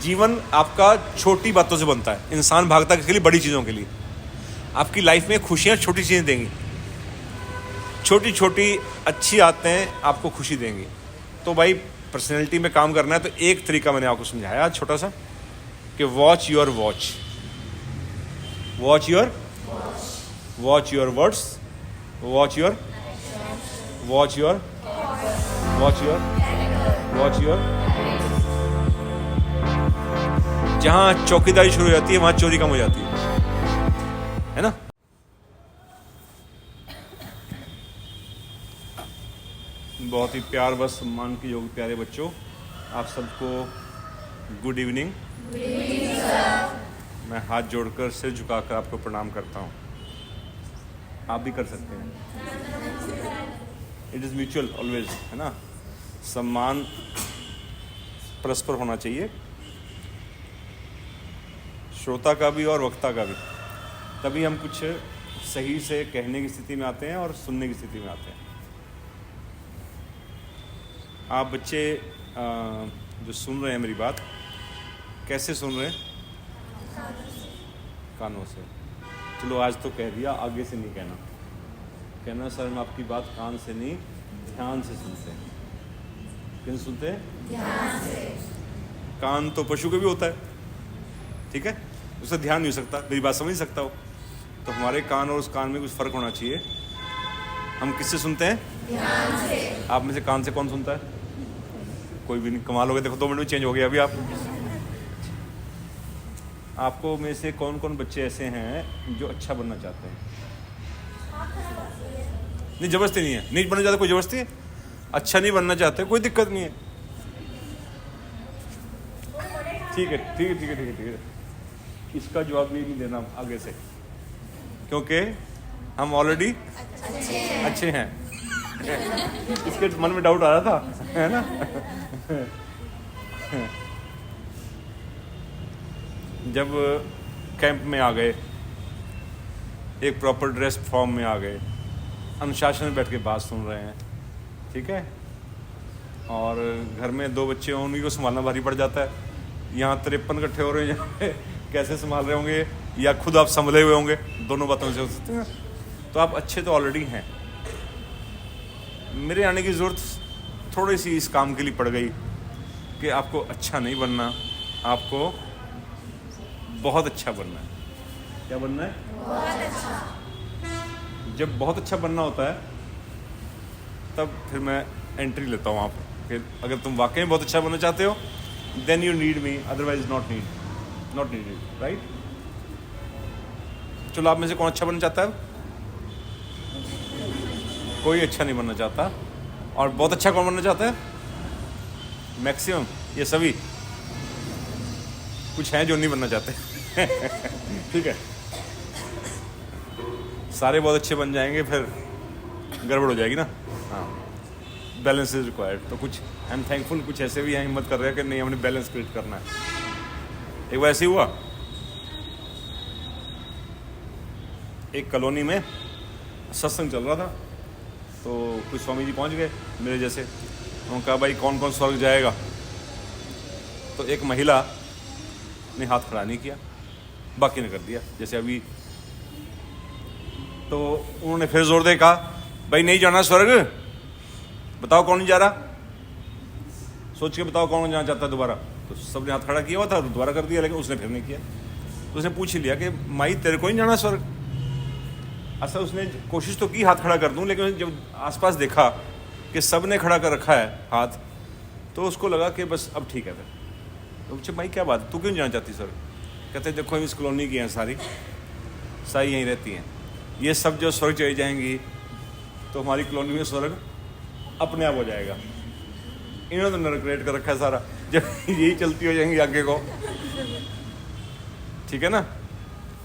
जीवन आपका छोटी बातों से बनता है। इंसान भागता है के लिए बड़ी चीज़ों के लिए। आपकी लाइफ में खुशियाँ छोटी चीज़ें देंगी, छोटी छोटी अच्छी आदतें आपको खुशी देंगी। तो भाई पर्सनैलिटी में काम करना है तो एक तरीका मैंने आपको समझाया छोटा सा, कि watch your words, watch your words, watch your जहां चौकीदारी शुरू हो जाती है वहां चोरी कम हो जाती है ना। बहुत ही प्यार व सम्मान के योग्य प्यारे बच्चों, आप सबको गुड इवनिंग। मैं हाथ जोड़कर सिर झुकाकर आपको प्रणाम करता हूँ। आप भी कर सकते हैं। इट इज़ म्यूचुअल ऑलवेज, है ना। सम्मान परस्पर होना चाहिए, श्रोता का भी और वक्ता का भी। तभी हम कुछ सही से कहने की स्थिति में आते हैं और सुनने की स्थिति में आते हैं। आप बच्चे जो सुन रहे हैं मेरी बात, कैसे सुन रहे हैं? कानों से। चलो आज तो कह दिया, आगे से नहीं कहना सर हम आपकी बात कान से नहीं ध्यान से सुनते हैं। किन सुनते हैं? ध्यान से। कान तो पशु का भी होता है, ठीक है, उससे ध्यान नहीं हो सकता, मेरी बात समझ नहीं सकता हो। तो हमारे कान और उस कान में कुछ फ़र्क होना चाहिए। हम किससे सुनते हैं? ध्यान से। आप में से कान से कौन सुनता है? कोई भी नहीं। कमाल हो गया, देखो 2 मिनट में चेंज हो गया अभी। आपको में से कौन कौन बच्चे ऐसे हैं जो अच्छा बनना चाहते हैं? नहीं, जबरदस्ती नहीं है, नहीं बनना चाहते, कोई जबरदस्ती है। अच्छा नहीं बनना चाहते, कोई दिक्कत नहीं है, ठीक है। इसका जवाब भी नहीं देना आगे से, क्योंकि हम ऑलरेडी अच्छे हैं। इसके मन में डाउट आ रहा था, है ना। जब कैंप में आ गए, एक प्रॉपर ड्रेस फॉर्म में आ गए, अनुशासन में बैठ के बात सुन रहे हैं, ठीक है, और घर में 2 बच्चे हों, उन्हीं को संभालना भारी पड़ जाता है। यहाँ 53 इकट्ठे हो रहे हैं, यहाँ पे कैसे संभाल रहे होंगे, या खुद आप संभले हुए होंगे, दोनों बातों से हो सकते हैं। तो आप अच्छे तो ऑलरेडी हैं। मेरे आने की ज़रूरत थोड़ी सी इस काम के लिए पड़ गई कि आपको अच्छा नहीं बनना, आपको बहुत अच्छा बनना है। क्या बनना है? बहुत अच्छा। जब बहुत अच्छा बनना होता है तब फिर मैं एंट्री लेता हूँ वहाँ पर, कि अगर तुम वाकई में बहुत अच्छा बनना चाहते हो then you need me, otherwise not needed, right. चलो आप में से कौन अच्छा बनना चाहता है? कोई अच्छा नहीं बनना चाहता। और बहुत अच्छा कौन बनना चाहता है? मैक्सिमम, ये सभी। कुछ हैं जो नहीं बनना चाहते। ठीक है, सारे बहुत अच्छे बन जाएंगे फिर गड़बड़ हो जाएगी ना। हाँ, बैलेंस इज रिक्वायर्ड। तो कुछ आई एम थैंकफुल, कुछ ऐसे भी हैं हिम्मत कर रहे हैं कि नहीं, हमने बैलेंस क्रिएट करना है। एक बार ऐसे ही हुआ, एक कॉलोनी में सत्संग चल रहा था, तो कुछ स्वामी जी पहुंच गए मेरे जैसे। उन्होंने कहा भाई कौन कौन स्वर्ग जाएगा? तो एक महिला ने हाथ खड़ा नहीं किया, बाकी ने कर दिया जैसे अभी। तो उन्होंने फिर जोर दे कहा भाई नहीं जाना स्वर्ग, बताओ कौन नहीं जा रहा, सोच के बताओ कौन जाना चाहता है दोबारा। तो सबने हाथ खड़ा किया हुआ था, दोबारा कर दिया, लेकिन उसने फिर नहीं किया। तो उसने पूछ ही लिया कि माई तेरे को नहीं जाना स्वर्ग। असल उसने कोशिश तो की हाथ खड़ा कर दूं, लेकिन जब आसपास देखा कि सब ने खड़ा कर रखा है हाथ, तो उसको लगा कि बस अब ठीक है। फिर तो पूछे भाई क्या बात, तू क्यों जाना चाहती स्वर्ग? कहते देखो हम इस कॉलोनी की हैं, सारी यहीं रहती हैं, ये सब जो स्वर्ग चली जाएंगी तो हमारी कॉलोनी में स्वर्ग अपने आप हो जाएगा। इन्होंने तो नरक क्रिएट कर रखा है सारा, जब यही चलती हो जाएंगी आगे को, ठीक है ना।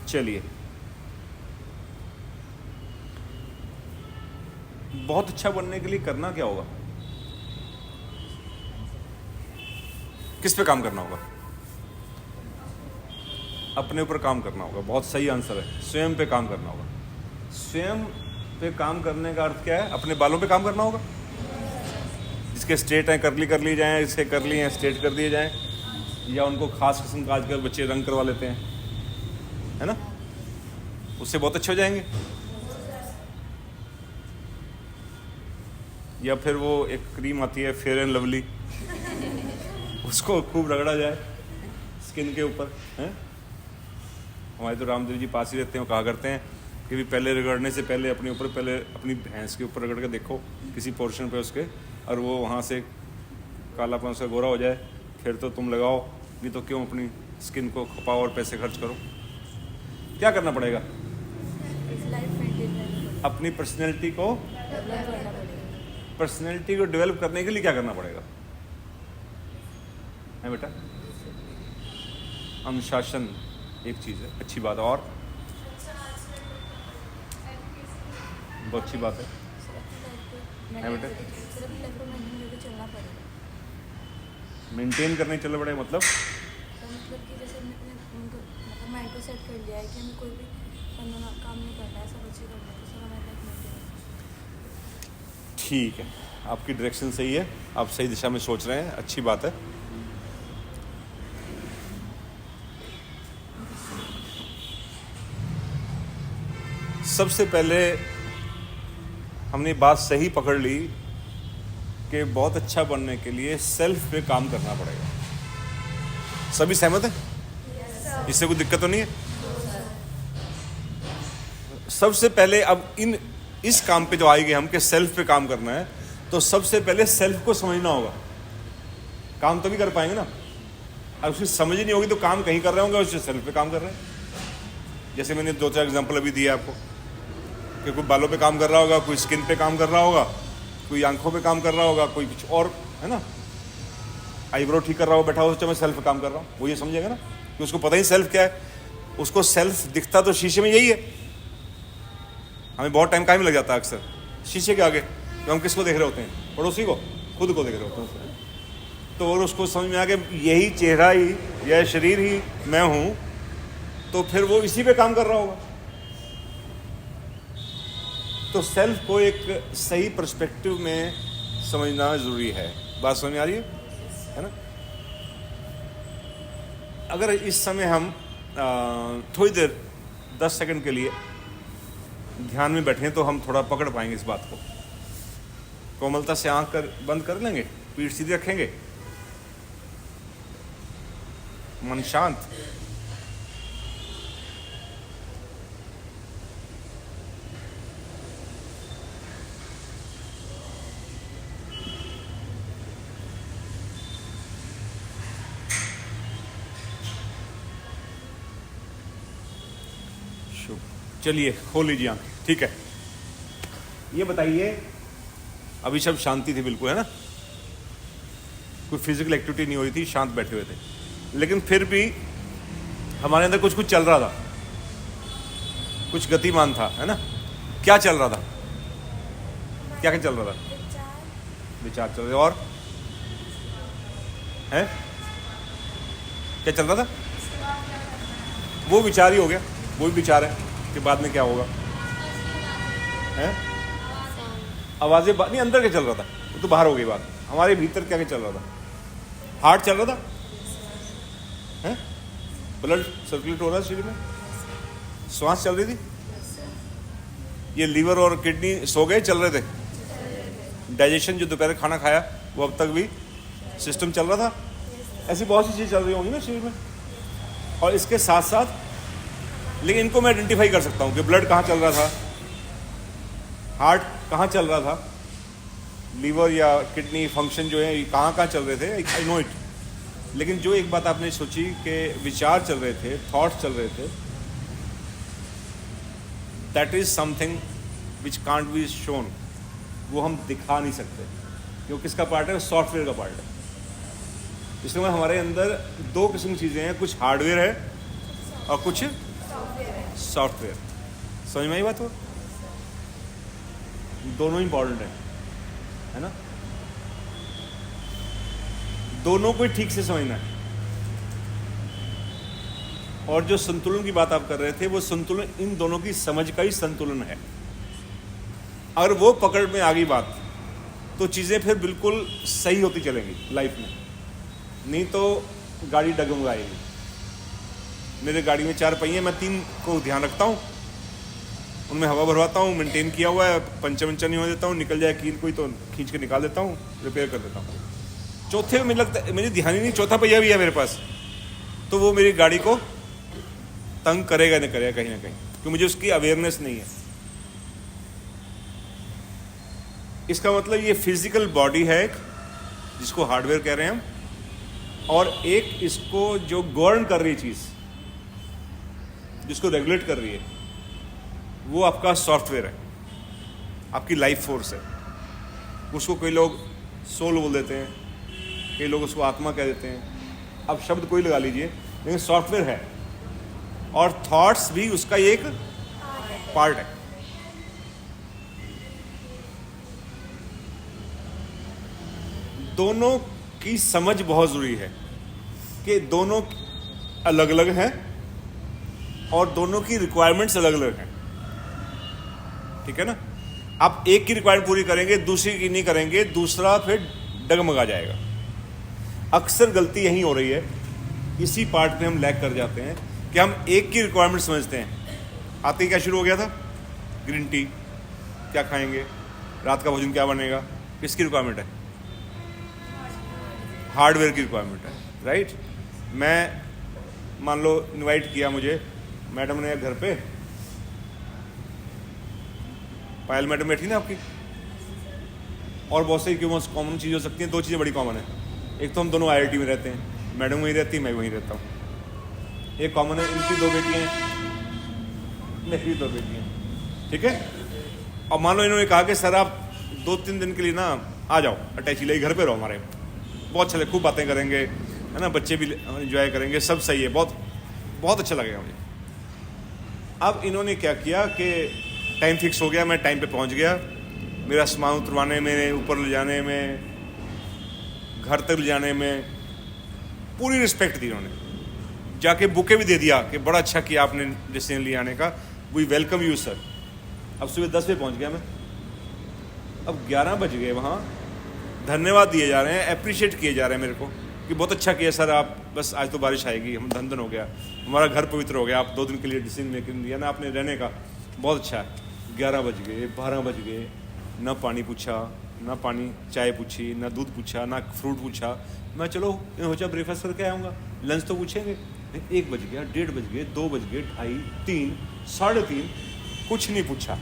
चलिए, बहुत अच्छा बनने के लिए करना क्या होगा? किस पे काम करना होगा? अपने ऊपर काम करना होगा। बहुत सही आंसर है, स्वयं पे काम करना होगा। स्वयं पे काम करने का अर्थ क्या है? अपने बालों पे काम करना होगा। जिसके स्ट्रेट हैं कर्ली कर ली जाएं, इसके कर्ली हैं स्ट्रेट कर दिए जाएं, या उनको खास किस्म का आजकल बच्चे रंग करवा लेते हैं, है ना, उससे बहुत अच्छे हो जाएंगे। या फिर वो एक क्रीम आती है फेयर एंड लवली, उसको खूब रगड़ा जाए स्किन के ऊपर, हैं। हमारे तो रामदेव जी पास ही रहते हैं, वो कहा करते हैं कि भी पहले रगड़ने से पहले अपने ऊपर, पहले अपनी भैंस के ऊपर रगड़ के देखो किसी पोर्शन पे उसके, और वो वहाँ से कालापन उसका गोरा हो जाए, फिर तो तुम लगाओ, नहीं तो क्यों अपनी स्किन को खपाओ और पैसे खर्च करो। क्या करना पड़ेगा? अपनी पर्सनैलिटी को डेवलप करने के लिए क्या करना पड़ेगा, है बेटा? अनुशासन एक चीज़ है, अच्छी बात है। और बहुत अच्छी बात है बेटा, मेंटेन करने चलना पड़ेगा। मतलब कि जैसे हमने माइंड को सेट कर लिया है कि हमें कोई भी काम नहीं करना है, सब अच्छे करना है, तो सब हमारे लाइफ में ठीक है, आपकी डायरेक्शन सही है, आप सही दिशा में सोच रहे हैं, अच्छी बात है। सबसे पहले हमने बात सही पकड़ ली कि बहुत अच्छा बनने के लिए सेल्फ पे काम करना पड़ेगा। सभी सहमत हैं? इससे कोई दिक्कत तो नहीं है? सबसे पहले अब इस काम पे जो आएंगे हम कि सेल्फ पे काम करना है, तो सबसे पहले सेल्फ को समझना होगा, काम तभी कर पाएंगे ना। अब उसकी समझ ही नहीं होगी तो काम कहीं कर रहे होंगे, उससे सेल्फ पे काम कर रहे हैं। जैसे मैंने 2-4 एग्जांपल अभी दिया आपको कि कोई बालों पे काम कर रहा होगा, कोई स्किन पे काम कर रहा होगा, कोई आंखों पे काम कर रहा होगा, कोई कुछ और, है ना, आईब्रो ठीक कर रहा हो, बैठा हो, मैं सेल्फ काम कर रहा हूँ, वो ये समझेगा ना कि उसको पता ही सेल्फ क्या है। उसको सेल्फ दिखता तो शीशे में यही है। हमें बहुत टाइम लग जाता है अक्सर शीशे के आगे, तो हम किसको देख रहे होते हैं? पड़ोसी को, खुद को देख रहे होते हैं। तो और उसको समझ में आ गया यही चेहरा ही, यह शरीर ही मैं हूँ, तो फिर वो इसी पे काम कर रहा होगा। तो सेल्फ को एक सही पर्सपेक्टिव में समझना जरूरी है। बात समझ में आ रही है ना? अगर इस समय हम थोड़ी देर 10 सेकंड के लिए ध्यान में बैठें तो हम थोड़ा पकड़ पाएंगे इस बात को। कोमलता से आंख बंद कर लेंगे, पीठ सीधी रखेंगे, मन शांत। चलिए खोल लीजिए आंखें, ठीक है। ये बताइए, अभी सब शांति थी बिल्कुल, है ना, कोई फिजिकल एक्टिविटी नहीं हुई थी, शांत बैठे हुए थे, लेकिन फिर भी हमारे अंदर कुछ चल रहा था, कुछ गतिमान था, है ना। क्या चल रहा था? क्या चल रहा था? विचार चल रहे। और है क्या चल रहा था? वो विचार ही हो गया, वो भी विचार है कि बाद में क्या होगा, है? आवाजें नहीं, अंदर क्या चल रहा था वो तो बाहर हो गई बात। हमारे भीतर क्या चल रहा था? हार्ट चल रहा था, है? ब्लड सर्कुलेट हो रहा है शरीर में, श्वास चल रही थी। ये लीवर और किडनी सो गए, चल रहे थे। डाइजेशन जो दोपहर खाना खाया वो अब तक भी सिस्टम चल रहा था। ऐसी बहुत सी चीज़ चल रही होंगी ना शरीर में। और इसके साथ साथ लेकिन इनको मैं आइडेंटिफाई कर सकता हूँ कि ब्लड कहाँ चल रहा था, हार्ट कहाँ चल रहा था, लीवर या किडनी फंक्शन जो है कहाँ चल रहे थे, आई नो इट। लेकिन जो एक बात आपने सोची कि विचार चल रहे थे, थॉट्स चल रहे थे, that is something which can't be shown. वो हम दिखा नहीं सकते, क्योंकि किसका पार्ट है? सॉफ्टवेयर का पार्ट है। इसलिए हमारे अंदर 2 किस्म की चीज़ें हैं, कुछ हार्डवेयर है और कुछ सॉफ्टवेयर। समझ में आई बात? वो दोनों इंपॉर्टेंट है ना। दोनों को ठीक से समझना है। और जो संतुलन की बात आप कर रहे थे, वो संतुलन इन दोनों की समझ का ही संतुलन है। अगर वो पकड़ में आ गई बात, तो चीज़ें फिर बिल्कुल सही होती चलेंगी लाइफ में। नहीं तो गाड़ी डगमगाएगी। मेरे गाड़ी में 4 पहिए, मैं 3 को ध्यान रखता हूँ, उनमें हवा भरवाता हूँ, मेंटेन किया हुआ है, पंचर वंचर नहीं हो देता हूँ, निकल जाए कील कोई तो खींच के निकाल देता हूँ, रिपेयर कर देता हूँ। चौथे में लगता है मुझे ध्यान ही नहीं, चौथा पहिया भी है मेरे पास, तो वो मेरी गाड़ी को तंग करेगा नहीं करेगा कहीं ना कहीं, क्योंकि मुझे उसकी अवेयरनेस नहीं है। इसका मतलब ये फिजिकल बॉडी है एक, जिसको हार्डवेयर कह रहे हैं हम, और एक इसको जो गवर्न कर रही चीज, जिसको रेगुलेट कर रही है, वो आपका सॉफ्टवेयर है, आपकी लाइफ फोर्स है। उसको कई लोग सोल बोल देते हैं, कई लोग उसको आत्मा कह देते हैं, अब शब्द कोई लगा लीजिए, लेकिन सॉफ्टवेयर है, और थॉट्स भी उसका एक पार्ट है। दोनों की समझ बहुत जरूरी है कि दोनों अलग अलग हैं और दोनों की रिक्वायरमेंट्स अलग अलग हैं, ठीक है ना। आप एक की रिक्वायरमेंट पूरी करेंगे, दूसरी की नहीं करेंगे, दूसरा फिर डगमगा जाएगा। अक्सर गलती यही हो रही है, इसी पार्ट में हम लैग कर जाते हैं कि हम एक की रिक्वायरमेंट समझते हैं। आते ही क्या शुरू हो गया था, ग्रीन टी, क्या खाएंगे, रात का भोजन क्या बनेगा, किसकी रिक्वायरमेंट है, हार्डवेयर की रिक्वायरमेंट है, राइट। मैं मान लो इनवाइट किया मुझे मैडम ने घर पे, पायल मैडम बैठी ना आपकी, और बहुत सारी क्यों कॉमन चीज़ हो सकती हैं। 2 चीज़ें बड़ी कॉमन है, एक तो हम दोनों IIT में रहते हैं, मैडम वहीं रहती है, मैं वहीं रहता हूँ। एक कॉमन है, इनकी 2 बेटियाँ हैं, मेरी 2 बेटियाँ हैं, ठीक है। और मान लो इन्होंने कहा कि सर आप 2-3 दिन के लिए ना आ जाओ, अटैची ले घर पे रहो हमारे, बहुत अच्छा लगे, खूब बातें करेंगे, है ना, बच्चे भी इंजॉय करेंगे, सब सही है, बहुत बहुत अच्छा लगेगा मुझे। अब इन्होंने क्या किया कि टाइम फिक्स हो गया, मैं टाइम पे पहुंच गया, मेरा सामान उतरवाने में, ऊपर ले जाने में, घर तक ले जाने में पूरी रिस्पेक्ट दी इन्होंने। जाके बुके भी दे दिया कि बड़ा अच्छा किया आपने डिसीजन लिया आने का, वी वेलकम यू सर। अब सुबह 10 बजे पहुंच गया मैं, अब 11 बज गए, वहाँ धन्यवाद दिए जा रहे हैं, अप्रिशिएट किए जा रहे हैं मेरे को कि बहुत अच्छा किया सर आप, बस आज तो बारिश आएगी, हम धन हो गया, हमारा घर पवित्र हो गया, आप 2 दिन के लिए डिसीजन मेकिंग लिया ना आपने रहने का, बहुत अच्छा है। 11 बज गए, 12 बज गए, ना पानी पूछा, ना पानी चाय पूछी, ना दूध पूछा, ना फ्रूट पूछा। मैं चलो हो जाए ब्रेकफास्ट करके आऊँगा, लंच तो पूछेंगे। 1 बज गया, 1:30 बज गए, 2 बज गए, 2:30, 3, 3:30, कुछ नहीं पूछा।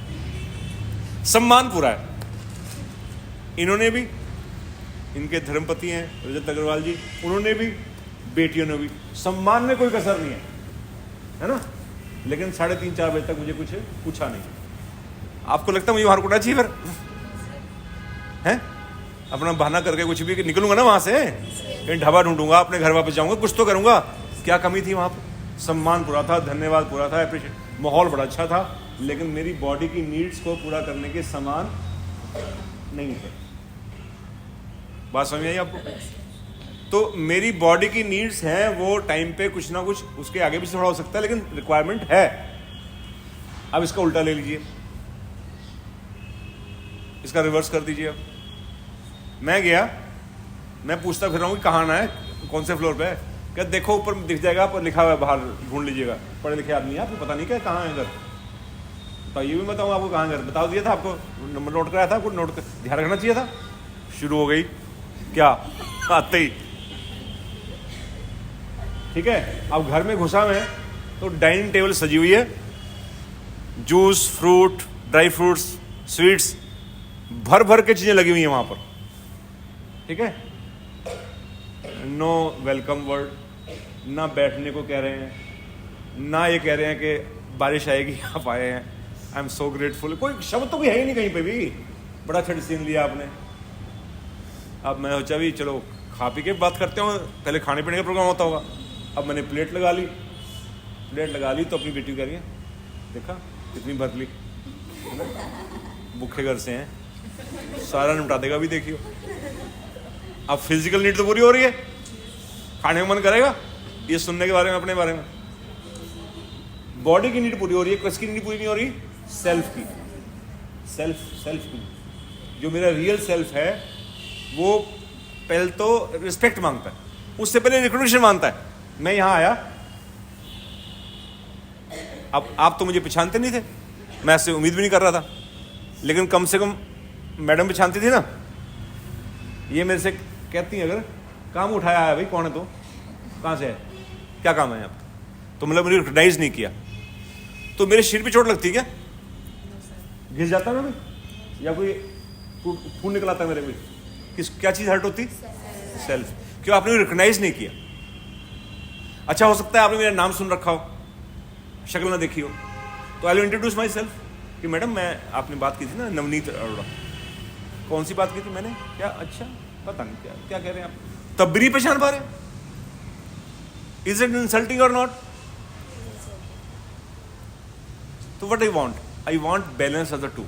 सम्मान पूरा है। इन्होंने भी, इनके धर्मपति हैं रजत अग्रवाल जी, उन्होंने भी, बेटियों ने भी, सम्मान में कोई कसर नहीं है ना। लेकिन 3:30, 4 बजे तक मुझे कुछ पूछा नहीं। आपको लगता है मुझे बाहर कुटा चाहिए फिर, हैं? अपना बहाना करके कुछ भी निकलूंगा ना वहां से, कहीं ढाबा ढूंढूंगा, अपने घर वापस जाऊंगा, कुछ तो करूंगा। क्या कमी थी वहां पर? सम्मान पूरा था, धन्यवाद पूरा था, अप्रिशिएट, माहौल बड़ा अच्छा था, लेकिन मेरी बॉडी की नीड्स को पूरा करने के समान नहीं थे। बात समझ आई आपको? तो मेरी बॉडी की नीड्स हैं, वो टाइम पे कुछ ना कुछ, उसके आगे भी थोड़ा हो सकता है, लेकिन रिक्वायरमेंट है। अब इसका उल्टा ले लीजिए, इसका रिवर्स कर दीजिए। अब मैं गया, मैं पूछता फिर रहा हूँ कि कहाँ आना है, कौन से फ्लोर पे है, क्या देखो ऊपर दिख जाएगा, पर लिखा हुआ है बाहर, ढूंढ लीजिएगा। पढ़े लिखे आदमी है, आपको पता नहीं क्या कहाँ है घर, तो ये भी बताऊँ आपको कहाँ घर, बता दिया था आपको, नंबर नोट कराया था, आपको नोट ध्यान रखना चाहिए था। शुरू हो गई क्या, आते ही, ठीक है। अब घर में घुसा मैं, तो डाइनिंग टेबल सजी हुई है, juice, fruit, dry fruits, sweets, भर भर के चीजें लगी हुई हैं वहां पर, ठीक है। नो वेलकम वर्ड, ना बैठने को कह रहे हैं, ना ये कह रहे हैं कि बारिश आएगी, आप आए हैं, आई एम सो ग्रेटफुल, कोई शब्द तो भी है ही नहीं कहीं पे भी। बड़ा अच्छा डिसीजन लिया आपने। अब मैं सोचा भी चलो खा पी के बात करते हो, पहले खाने पीने का प्रोग्राम होता होगा। अब मैंने प्लेट लगा ली तो अपनी बेटी कह रही है, देखा कितनी भर ली, भूखे घर से हैं, सारा निपटा देगा भी, देखियो। अब फिजिकल नीड तो पूरी हो रही है, खाने का मन करेगा ये सुनने के बारे में, अपने बारे में। बॉडी की नीड पूरी हो रही है, किसकी नीड पूरी नहीं हो रही? सेल्फ की, सेल्फ की। जो मेरा रियल सेल्फ है वो पहले तो रिस्पेक्ट मांगता है, उससे पहले रिकग्निशन मानता है। मैं यहां आया, अब आप तो मुझे पहचानते नहीं थे, मैं आपसे उम्मीद भी नहीं कर रहा था, लेकिन कम से कम मैडम पहचानती थी ना। ये मेरे से कहती हैं अगर काम उठाया है, भाई कौन है तो, कहाँ से है, क्या काम है आप, तो मतलब मुझे रिकॉग्नाइज नहीं किया तो मेरे सिर पे चोट लगती क्या, घिस जाता मैं भाई, या कोई खून निकल आता मेरे, कोई किस क्या चीज़ हर्ट होती, सेल्फ, क्यों आपने रिकॉग्नाइज नहीं किया। अच्छा हो सकता है आपने मेरा नाम सुन रखा हो, शक्ल ना देखी हो, तो I will introduce my self कि मैडम मैं, आपने बात की थी ना नवनीत अरोड़ा, कौन सी बात की थी मैंने, क्या, अच्छा पता नहीं क्या क्या कह रहे हैं आप, तब भी नहीं पहचान पा रहे, इज इट इंसल्टिंग और नॉट। तो what I want balance of the two.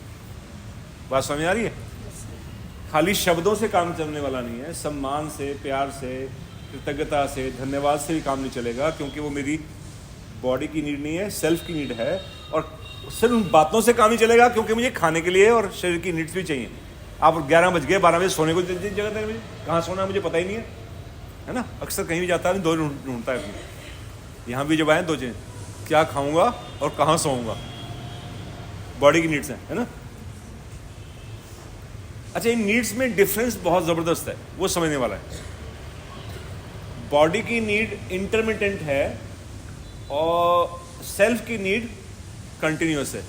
बात समझ आ रही है, खाली शब्दों से काम चलने वाला नहीं है, सम्मान से, प्यार से, कृतज्ञता से, धन्यवाद से भी काम नहीं चलेगा, क्योंकि वो मेरी बॉडी की नीड नहीं है, सेल्फ की नीड है। और सिर्फ उन बातों से काम नहीं चलेगा, क्योंकि मुझे खाने के लिए और शरीर की नीड्स भी चाहिए। आप 11 बज गए, 12 बजे सोने को जगह तक मुझे कहाँ सोना है मुझे पता ही नहीं है ना। अक्सर कहीं भी जाता है दो ढूंढता है, यहाँ भी जब आए दो चीज़, क्या खाऊंगा और कहाँ सोऊंगा, बॉडी की नीड्स है ना। अच्छा, इन नीड्स में डिफरेंस बहुत ज़बरदस्त है, वो समझने वाला है। बॉडी की नीड इंटरमिटेंट है और सेल्फ की नीड कंटिन्यूअस है।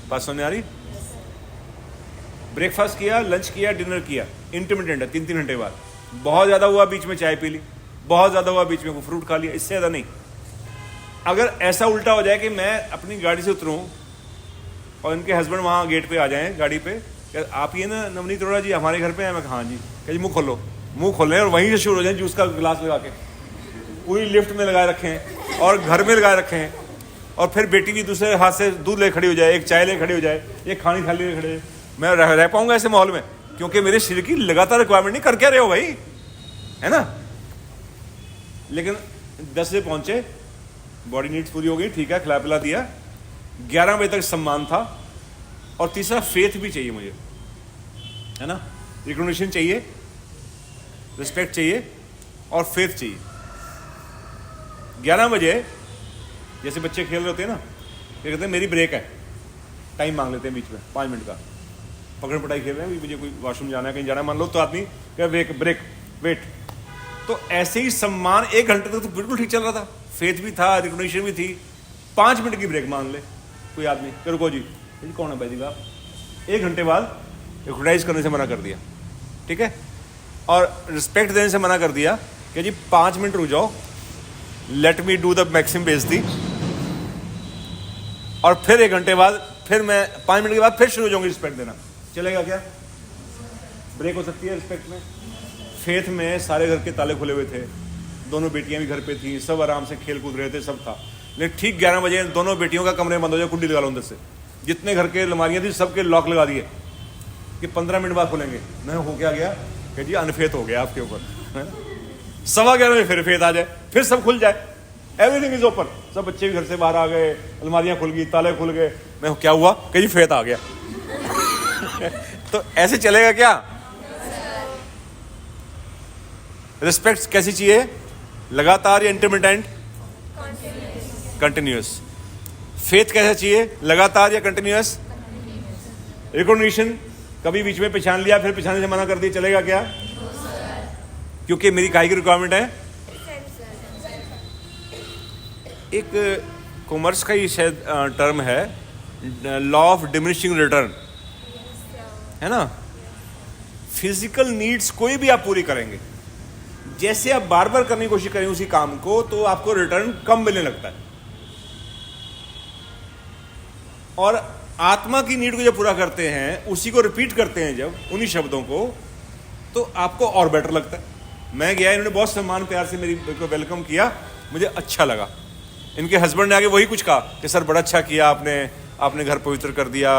बात समझ आ रही। ब्रेकफास्ट किया, लंच किया, डिनर किया, इंटरमिटेंट है, 3-3 घंटे बाद। बहुत ज़्यादा हुआ बीच में चाय पी ली, बहुत ज़्यादा हुआ बीच में वो फ्रूट खा लिया, इससे ज़्यादा नहीं। अगर ऐसा उल्टा हो जाए कि मैं अपनी गाड़ी से उतरूं और इनके हस्बैंड वहाँ गेट पे आ जाएं गाड़ी पे, आप ये ना नवनीत अरोड़ा जी हमारे घर पे हैं, मैं कहा हाँ जी, कह मुँह खोलो, मुँह खोलें और वहीं से शुरू हो जाए जूस का गिलास लगा के, पूरी लिफ्ट में लगाए रखे हैं और घर में लगाए रखे हैं, और फिर बेटी भी दूसरे हाथ से दूध ले खड़ी हो जाए, एक चाय ले खड़ी हो जाए, एक खानी थाली ले खड़े। मैं रह पाऊंगा ऐसे माहौल में, क्योंकि मेरे शरीर की लगातार रिक्वायरमेंट नहीं, कर क्या रहे हो भाई, है ना। लेकिन 10 बजे पहुंचे, बॉडी नीड्स पूरी हो गई, ठीक है, खिला पिला दिया, 11 बजे तक सम्मान था। और तीसरा फेथ भी चाहिए मुझे, है ना, रिकॉग्निशन चाहिए, रिस्पेक्ट चाहिए और फेथ चाहिए। 11 बजे जैसे बच्चे खेल रहे होते हैं ना, ये कहते हैं मेरी ब्रेक है, टाइम मांग लेते हैं बीच में 5 मिनट का, पकड़ पटाई खेल रहे हैं, मुझे कोई वॉशरूम जाना है, कहीं जाना है मान लो, तो आदमी क्या ब्रेक वेट। तो ऐसे ही सम्मान 1 घंटे तक तो बिल्कुल ठीक चल रहा था, फेथ भी था, रिकॉग्निशन भी थी। 5 मिनट की ब्रेक मान ले कोई आदमी, रुको जी, कौन है भाई जी आप, 1 घंटे बाद रिकॉग्नाइज करने से मना कर दिया, ठीक है, और रिस्पेक्ट देने से मना कर दिया कि जी 5 मिनट रुक जाओ, let me do the maximum बेइज्जती, और फिर 1 घंटे बाद फिर मैं 5 मिनट के बाद फिर शुरू हो जाऊंगी रिस्पेक्ट देना, चलेगा क्या? ब्रेक हो सकती है रिस्पेक्ट में। फेथ में सारे घर के ताले खुले हुए थे, दोनों बेटियां भी घर पे थी, सब आराम से खेल कूद रहे थे, सब था। लेकिन ठीक 11 बजे दोनों बेटियों का कमरे बंद हो जाए, कुंडी लगा लो अंदर से, जितने घर के अलमारियां थी सबके लॉक लगा दिए कि 15 मिनट बाद खुलेंगे। मैं हो क्या गया कि जी अनफेथ हो गया आपके ऊपर, 11:15 बजे फिर फेथ आ जाए, फिर सब खुल जाए, एवरीथिंग इज ओपन, सब बच्चे भी घर से बाहर आ गए, अलमारियां खुल गई, ताले खुल गए। मैं क्या हुआ कि जी फेथ आ गया। तो ऐसे चलेगा क्या? रिस्पेक्ट कैसी चाहिए, लगातार या इंटरमिटेंट? कंटिन्यूअस। फेथ कैसा चाहिए, लगातार या कंटिन्यूअस? रिकॉग्निशन कभी बीच में पहचान लिया फिर पहचानने से मना कर दिया, चलेगा क्या? क्योंकि मेरी काहे की रिक्वायरमेंट है। एक कॉमर्स का ही शायद टर्म है, लॉ ऑफ डिमिनिशिंग रिटर्न, है ना। फिजिकल नीड्स कोई भी आप पूरी करेंगे, जैसे आप बार बार करने की कोशिश करें उसी काम को, तो आपको रिटर्न कम मिलने लगता है। और आत्मा की नीड को जब पूरा करते हैं, उसी को रिपीट करते हैं जब, उन्हीं शब्दों को, तो आपको और बेटर लगता है। मैं गया, इन्होंने बहुत सम्मान प्यार से मेरी को वेलकम किया, मुझे अच्छा लगा। इनके हस्बैंड ने आगे वही कुछ कहा कि सर बड़ा अच्छा किया आपने घर पवित्र कर दिया,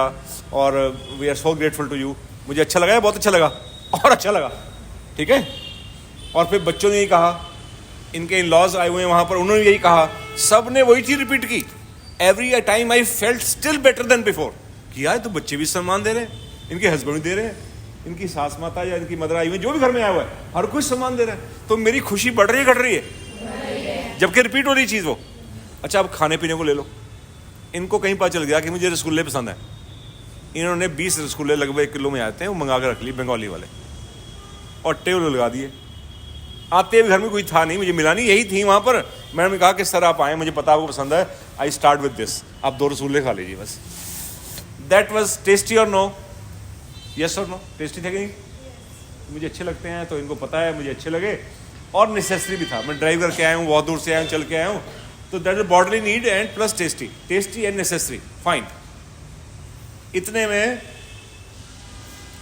और we are so grateful to you. मुझे अच्छा लगा, बहुत अच्छा लगा, और अच्छा लगा, ठीक है। और फिर बच्चों ने यही कहा, इनके इन लॉज आए हुए हैं वहाँ पर, उन्होंने यही कहा, सब ने वही चीज़ रिपीट की। Every time I felt still better than before. किया है तो बच्चे भी सम्मान दे रहे हैं, इनके हस्बैंड भी दे रहे हैं, इनकी सास माता या इनकी मदर आई हुई, जो भी घर में आया हुआ है, हर कोई सम्मान दे रहा है, तो मेरी खुशी बढ़ रही है घट रही है? जबकि रिपीट हो रही चीज़ वो। अच्छा, अब खाने पीने को ले लो, इनको कहीं पता चल गया कि मुझे रसगुल्ले पसंद है, इन्होंने 20 रसगुल्ले लगभग 1 किलो में आते हैं, वो मंगा कर रख लिए बंगाली वाले और टेबल लगा दिए। आते हुए घर में कोई था नहीं, मुझे मिला नहीं, यही थी वहाँ पर। मैंने ने कहा कि सर आप आए, मुझे पता आपको पसंद है, आई स्टार्ट विद दिस, आप 2 रसगुल्ले खा लीजिए बस। दैट वॉज टेस्टी और नो? यस और नो? टेस्टी थे कि नहीं? मुझे अच्छे लगते हैं, तो इनको पता है मुझे अच्छे लगे, और नेसेसरी भी था। मैं ड्राइव करके आया हूँ, बहुत दूर से आया हूँ, चल के आया हूँ, तो that is bodily need and plus tasty, tasty and necessary, fine. इतने में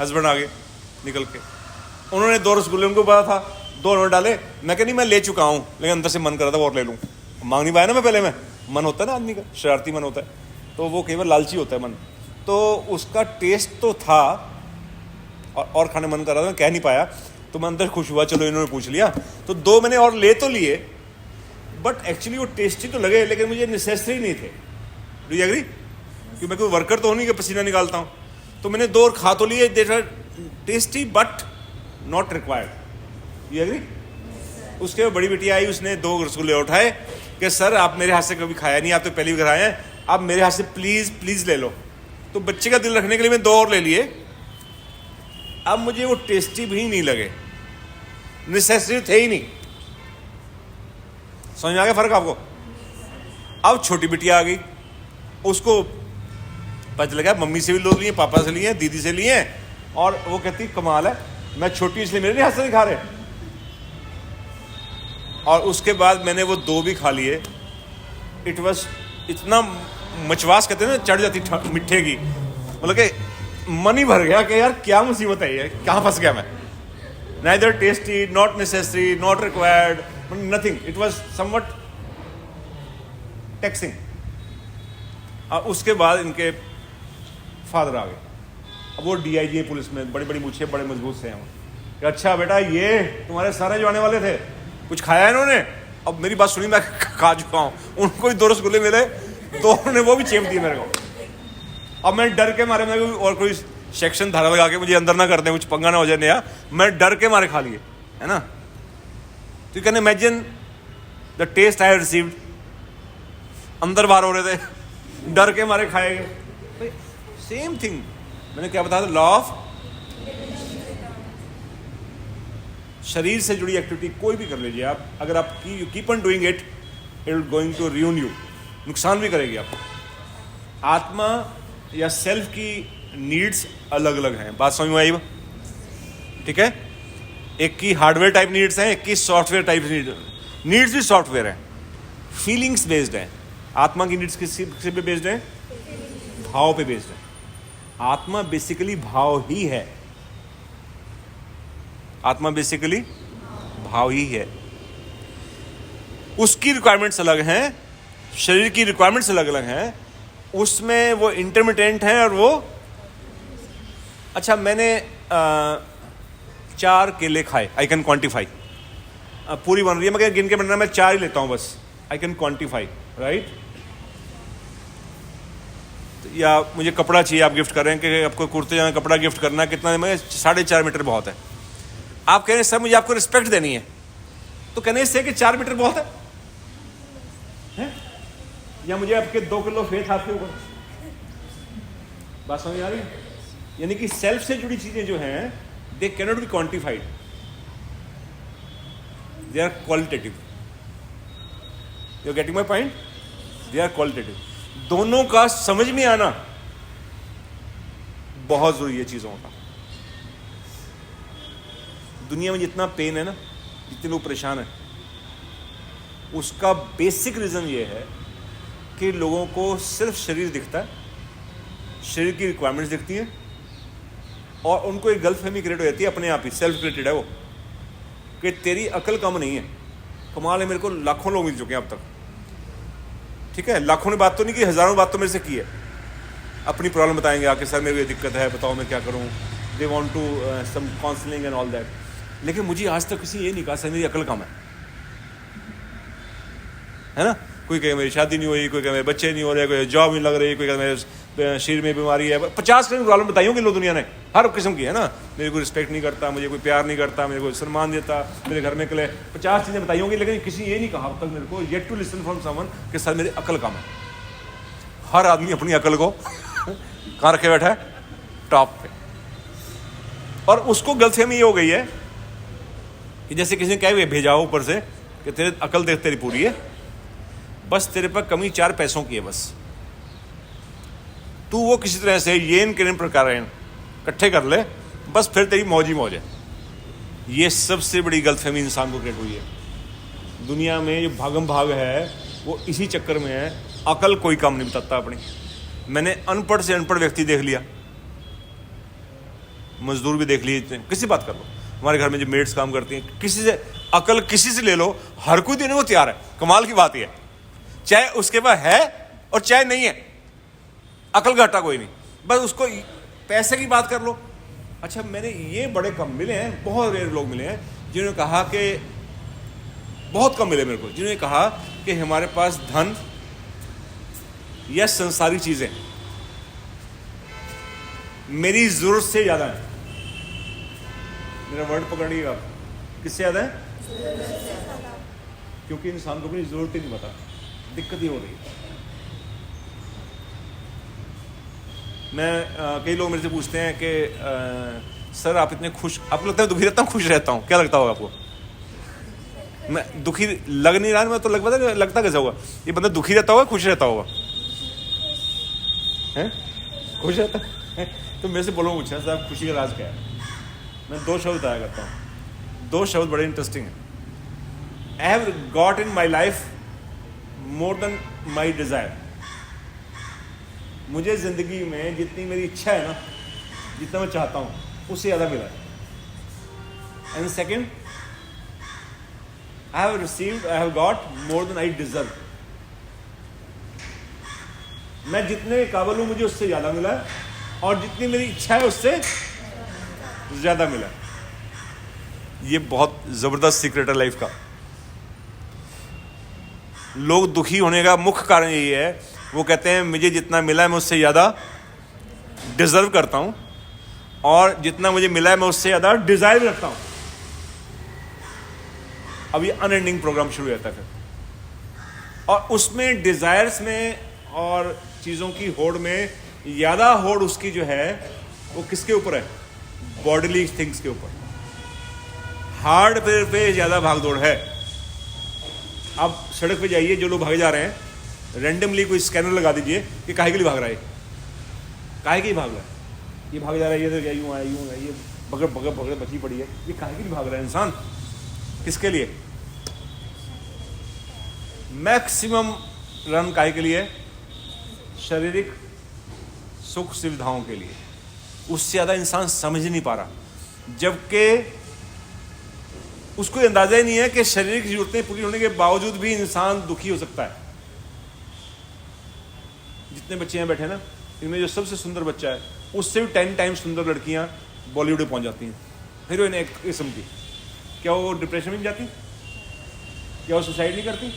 हस्बैंड आ गए निकल के, उन्होंने 2 रसगुल्ले, उनको पता था, 2 उन्होंने डाले। मैं कह नहीं, मैं ले चुका हूँ, लेकिन अंदर से मन कर रहा था और ले लूँ, मांग नहीं पाया ना मैं पहले में, मन होता है ना आदमी का, शरारती मन होता है, तो वो कई बार लालची होता है मन, तो उसका टेस्ट तो था और खाने मन कर रहा था, मैं कह नहीं पाया, तो मैं अंदर खुश हुआ, चलो इन्होंने पूछ लिया, तो 2 मैंने और ले तो लिए, बट एक्चुअली वो टेस्टी तो लगे, लेकिन मुझे नेसेसरी नहीं थे। Do you agree? क्योंकि मैं कोई वर्कर तो नहीं कि पसीना निकालता हूँ, तो मैंने 2 और खा तो लिए, they tasty but not required. You agree? उसके बाद बड़ी बेटी आई, उसने 2 रसगुल्ले उठाए कि सर आप मेरे हाथ से कभी खाया नहीं, आप तो पहली बार खाए हैं, आप मेरे हाथ से प्लीज़ प्लीज़ ले लो। तो बच्चे का दिल रखने के लिए मैं 2 और ले लिए। अब मुझे वो टेस्टी भी नहीं लगे, नेसेसरी थे ही नहीं। समझ में आ गया फर्क आपको? अब छोटी बिटिया आ गई, उसको पता चल गया मम्मी से भी लो लिए, पापा से लिए, दीदी से लिए, और वो कहती कमाल है, मैं छोटी इसलिए मेरे हाथ से नहीं खा रहे। और उसके बाद मैंने वो 2 भी खा लिए। इट वॉज इतना मचवास कहते हैं ना, चढ़ जाती मिठे की, मतलब कि मन ही भर गया कि यार क्या मुसीबत है ये, कहाँ फंस गया मैं। Neither tasty, not necessary, not required, nothing, it was somewhat taxing. और उसके बाद इनके फादर आ गए, अब वो DIG पुलिस में, बड़ी बड़ी मूछें, बड़े मजबूत से हैं वो, कि अच्छा बेटा ये तुम्हारे सारे जो आने वाले थे, कुछ खाया इन्होंने? अब मेरी बात सुनी, मैं खा चुका हूँ। उनको भी 2 रसगुल्ले मिले, तो उन्होंने वो भी चेप दिए मेरे को। अब मैं डर के मारे, मैं और कोई सेक्शन धारा लगा के मुझे अंदर ना कर दें, कुछ पंगा ना हो जाए नया, मैं डर के मारे खा लिए, है ना। तो you can imagine the test I have received, अंदर बाहर हो रहे थे, डर के मारे खाए गए। सेम थिंग मैंने क्या बताया था, लॉ ऑफ शरीर से जुड़ी एक्टिविटी कोई भी कर लीजिए आप, अगर आप you keep on doing it, it will going to ruin you, नुकसान भी करेगी आपको। आत्मा या सेल्फ की नीड्स अलग अलग हैं, बात समझ में आई? ठीक है, एक की हार्डवेयर टाइप नीड्स हैं, एक की सॉफ्टवेयर टाइप नीड्स भी सॉफ्टवेयर हैं, फीलिंग्स बेस्ड हैं। आत्मा की नीड्स किस पे बेस्ड है? भाव पे बेस्ड है। आत्मा बेसिकली भाव ही है, आत्मा बेसिकली भाव ही है। उसकी रिक्वायरमेंट्स अलग हैं, शरीर की रिक्वायरमेंट्स अलग अलग हैं, उसमें वो इंटरमिटेंट है और वो। अच्छा, मैंने 4 केले खाए, आई कैन क्वान्टिफाई, पूरी बन रही है मगर गिन के बनना, मैं 4 ही लेता हूं बस, आई कैन क्वान्टिफाई, राइट। या मुझे कपड़ा चाहिए, आप गिफ्ट कर रहे हैं कि आपको कुर्ते जामा कपड़ा गिफ्ट करना है, कितना, मैं 4.5 मीटर बहुत है। आप कह रहे हैं सर मुझे आपको रिस्पेक्ट देनी है, तो कहने इससे कि 4 मीटर बहुत है? या मुझे आपके 2 किलो फेथ आपके ऊपर, बात समझ आ रही? यानी कि सेल्फ से जुड़ी चीजें जो हैं, they can not be quantified, they are qualitative. You are getting my point? They are qualitative. दोनों का समझ में आना बहुत जरूरी है चीजों का। दुनिया में जितना पेन है ना, जितने लोग परेशान हैं, उसका बेसिक रीजन ये है कि लोगों को सिर्फ शरीर दिखता है, शरीर की रिक्वायरमेंट्स दिखती हैं, और उनको एक गलतफहमी क्रिएट हो जाती है, अपने आप ही सेल्फ क्रिएटेड है वो, कि तेरी अकल कम नहीं है। कमाल है, मेरे को लाखों लोग मिल चुके हैं अब तक, ठीक है, लाखों ने बात तो नहीं की, हजारों बात तो मेरे से की है, अपनी प्रॉब्लम बताएंगे आके, सर मेरी ये दिक्कत है, बताओ मैं क्या करूं, they want to some counselling and all that. लेकिन मुझे आज तक किसी ये नहीं कहा सर मेरी अकल कम है ना। कोई कहे मेरी शादी नहीं हुई, कोई कहे मेरे बच्चे नहीं हो रहे, कोई जॉब नहीं लग रही, कोई कहे मेरे शरीर में बीमारी है, 50 किस्म की प्रॉब्लम बताई होंगी लोग दुनिया ने, हर किस्म की है ना। मेरे को रिस्पेक्ट नहीं करता, मुझे कोई प्यार नहीं करता, मेरे को सम्मान देता, मेरे घर में कले 50 चीज़ें बताई होंगी, लेकिन किसी ये नहीं कहा अब तक मेरे को yet to listen from someone कि सर मेरी अकल कम है। हर आदमी अपनी अकल को कहाँ रखे बैठा है, टॉप पे। और उसको गलतफहमी ये हो गई है कि जैसे किसी ने कह भेजा ऊपर से कि तेरे अकल देख तेरी पूरी है, बस तेरे पर कमी 4 पैसों की है, बस तू वो किसी तरह से येन किरण प्रकार इकट्ठे कर ले, बस फिर तेरी मौज ही मौज है। ये सबसे बड़ी गलतफहमी इंसान को क्रिएट हुई है। दुनिया में जो भागम भाग है वो इसी चक्कर में है, अकल कोई काम नहीं बताता अपनी। मैंने अनपढ़ से अनपढ़ व्यक्ति देख लिया, मजदूर भी देख लिए, किसी बात कर लो, हमारे घर में जो मेड्स काम करती हैं, किसी से अकल किसी से ले लो, हर कोई देने को तैयार है। कमाल की बात यह है, चाहे उसके पास है और चाहे नहीं है, अकल घाटा कोई नहीं, बस उसको पैसे की बात कर लो। अच्छा, मैंने ये बड़े कम मिले हैं, बहुत रेयर लोग मिले हैं जिन्होंने कहा कि, बहुत कम मिले मेरे को, जिन्होंने कहा कि हमारे पास धन या संसारी चीजें मेरी जरूरत से ज्यादा है। मेरा वर्ड पकड़िएगा, किससे ज्यादा है? क्योंकि इंसान को अपनी जरूरत ही नहीं पता, दिक्कत ही हो रही है। मैं कई लोग मेरे से पूछते हैं कि सर आप इतने खुश, आपको लगता है दुखी रहता हूँ, खुश रहता हूँ? क्या लगता होगा आपको? मैं दुखी लग नहीं रहा, मैं तो लगता कैसा होगा? ये बंदा दुखी रहता होगा, खुश रहता होगा? हैं? खुश रहता है? तो मेरे से बोलो, पूछा साहब खुशी का राज क्या है? मैं 2 शब्द बताया करता हूँ, 2 शब्द बड़े इंटरेस्टिंग हैं। आई have got in my life more than my desire. मुझे जिंदगी में जितनी मेरी इच्छा है ना, जितना मैं चाहता हूँ, उससे ज़्यादा मिला है। And second, I have got more than I deserve. मैं जितने काबिल हूँ मुझे उससे ज़्यादा मिला है, और जितनी मेरी इच्छा है उससे ज़्यादा मिला है। ये बहुत ज़बरदस्त सीक्रेट है लाइफ का। लोग दुखी होने का मुख्य कारण यही है, वो कहते हैं मुझे जितना मिला है मैं उससे ज़्यादा डिजर्व करता हूँ, और जितना मुझे मिला है मैं उससे ज़्यादा डिज़ायर रखता हूँ। अब ये अनएंडिंग प्रोग्राम शुरू होता है फिर, और उसमें डिज़ायर्स में और चीज़ों की होड़ में ज़्यादा होड़ उसकी जो है वो किसके ऊपर है? बॉडीली थिंग्स के ऊपर। हार्ड पे ज़्यादा भागदौड़ है। अब सड़क पे जाइए, जो लोग भागे जा रहे हैं, रैंडमली कोई स्कैनर लगा दीजिए कि काहे के लिए भाग रहा है, काहे के लिए भाग रहा है, ये भाग जा रहा है, ये तो यूँ है, यूँ है, ये बगड़ बची पड़ी है, ये काहे के लिए भाग रहा है इंसान? किसके लिए? मैक्सिमम रन काहे के लिए? शारीरिक सुख सुविधाओं के लिए। उससे ज़्यादा इंसान समझ नहीं पा रहा, जबकि उसको अंदाजा ही नहीं है कि शारीरिक जरूरतें पूरी होने के बावजूद भी इंसान दुखी हो सकता है। जितने बच्चे हैं बैठे ना, इनमें जो सबसे सुंदर बच्चा है, उससे भी 10 टाइम्स सुंदर लड़कियां बॉलीवुड में पहुंच जाती हैं, हीरोइन एक किस्म की। क्या वो डिप्रेशन में जाती? क्या वो सुसाइड नहीं करती?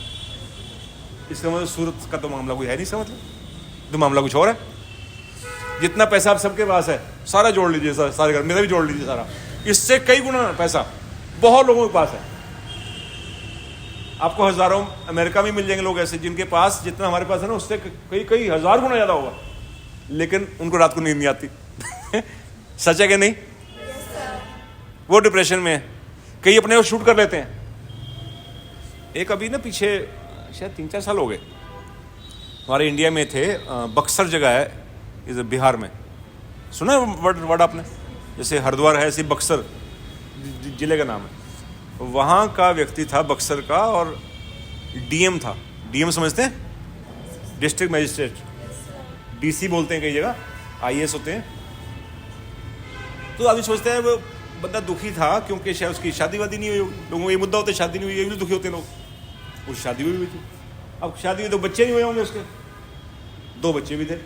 इसका मतलब सूरत का तो मामला कोई है नहीं, इसका मतलब तो मामला कुछ और है। जितना पैसा आप सबके पास है सारा जोड़ लीजिए, सारे घर, मेरा भी जोड़ लीजिए सारा, इससे कई गुना पैसा बहुत लोगों के पास है। आपको हजारों अमेरिका में मिल जाएंगे लोग ऐसे जिनके पास जितना हमारे पास है ना, उससे कई हजार गुना ज्यादा होगा, लेकिन उनको रात को नींद नहीं आती। सच है कि नहीं? वो डिप्रेशन में है, कई अपने को शूट कर लेते हैं। एक अभी ना पीछे शायद 3-4 साल हो गए, हमारे इंडिया में थे, बक्सर जगह है इधर बिहार में, सुना है वर्ड आपने? जैसे हरिद्वार है ऐसे बक्सर जिले का नाम है। वहाँ का व्यक्ति था बक्सर का, और डीएम था। डीएम समझते हैं? डिस्ट्रिक्ट मजिस्ट्रेट, डीसी बोलते हैं कई जगह, आईएएस होते हैं। तो आदमी सोचते हैं वो बंदा दुखी था क्योंकि शायद उसकी शादी वादी नहीं हुई। लोगों को ये मुद्दा होता है, शादी नहीं हुई, ये भी दुखी होते हैं लोग। उस शादी हुई थी, अब शादी में 2 बच्चे नहीं हुए होंगे उसके, 2 बच्चे भी थे,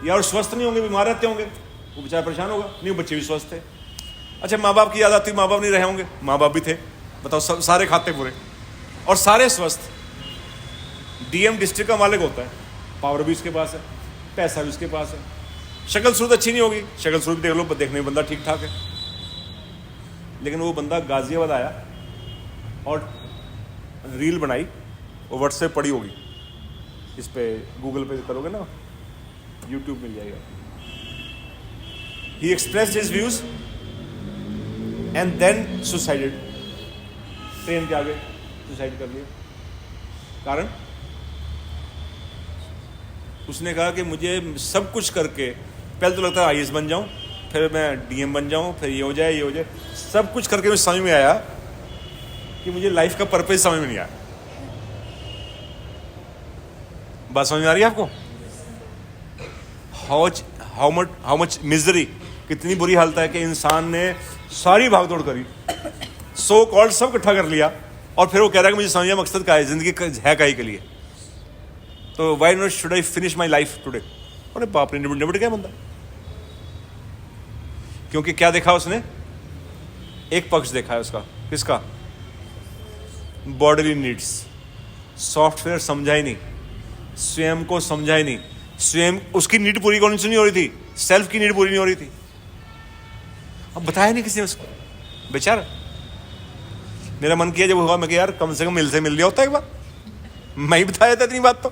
या और स्वस्थ नहीं होंगे, बीमार रहते होंगे, वो बेचारा परेशान होगा। नहीं, बच्चे भी स्वस्थ थे। अच्छा, माँ बाप की याद आती, माँ बाप नहीं रहे होंगे, माँ बाप भी थे, बताओ, सारे खाते पूरे और सारे स्वस्थ। डीएम डिस्ट्रिक्ट का मालिक होता है, पावर भी उसके पास है, पैसा भी उसके पास है, शक्ल सूरत अच्छी नहीं होगी, शक्ल सूरत देख लो, देखने में बंदा ठीक ठाक है, लेकिन वो बंदा गाजियाबाद आया और रील बनाई, वो व्हाट्सएप पड़ी होगी, इस पे गूगल पे करोगे ना, यूट्यूब मिल जाएगा। He expressed his views and then suicided, train के आगे सुसाइड कर लिया। कारण उसने कहा कि मुझे सब कुछ करके, पहले तो लगता है आईएएस बन जाऊं, फिर मैं डीएम बन जाऊं, फिर ये हो जाए ये हो जाए, सब कुछ करके मुझे समझ में आया कि मुझे लाइफ का पर्पस समझ में नहीं आया। बात समझ में आ रही है आपको? हाउ मच मिजरी, कितनी बुरी हालत है कि इंसान ने सारी भागदौड़ करी, सो कॉल्ड सब इकट्ठा कर लिया, और फिर वो कह रहा है कि मुझे समझिए मकसद क्या है, जिंदगी है काहे के लिए, तो why not should I finish my life today. अरे बाप रे, निपट गया बंदा। क्योंकि क्या देखा उसने? एक पक्ष देखा है उसका, किसका? Bodily needs. सॉफ्टवेयर समझा ही नहीं, स्वयं को समझा ही नहीं, स्वयं उसकी नीड पूरी कौन सी नहीं हो रही थी, सेल्फ की नीड पूरी नहीं हो रही थी। अब बताया नहीं किसी ने उसको, बेचारा। मेरा मन किया जब हुआ, मैं यार कम से कम मिल लिया होता एक बार, मैं ही बताया था इतनी बात तो,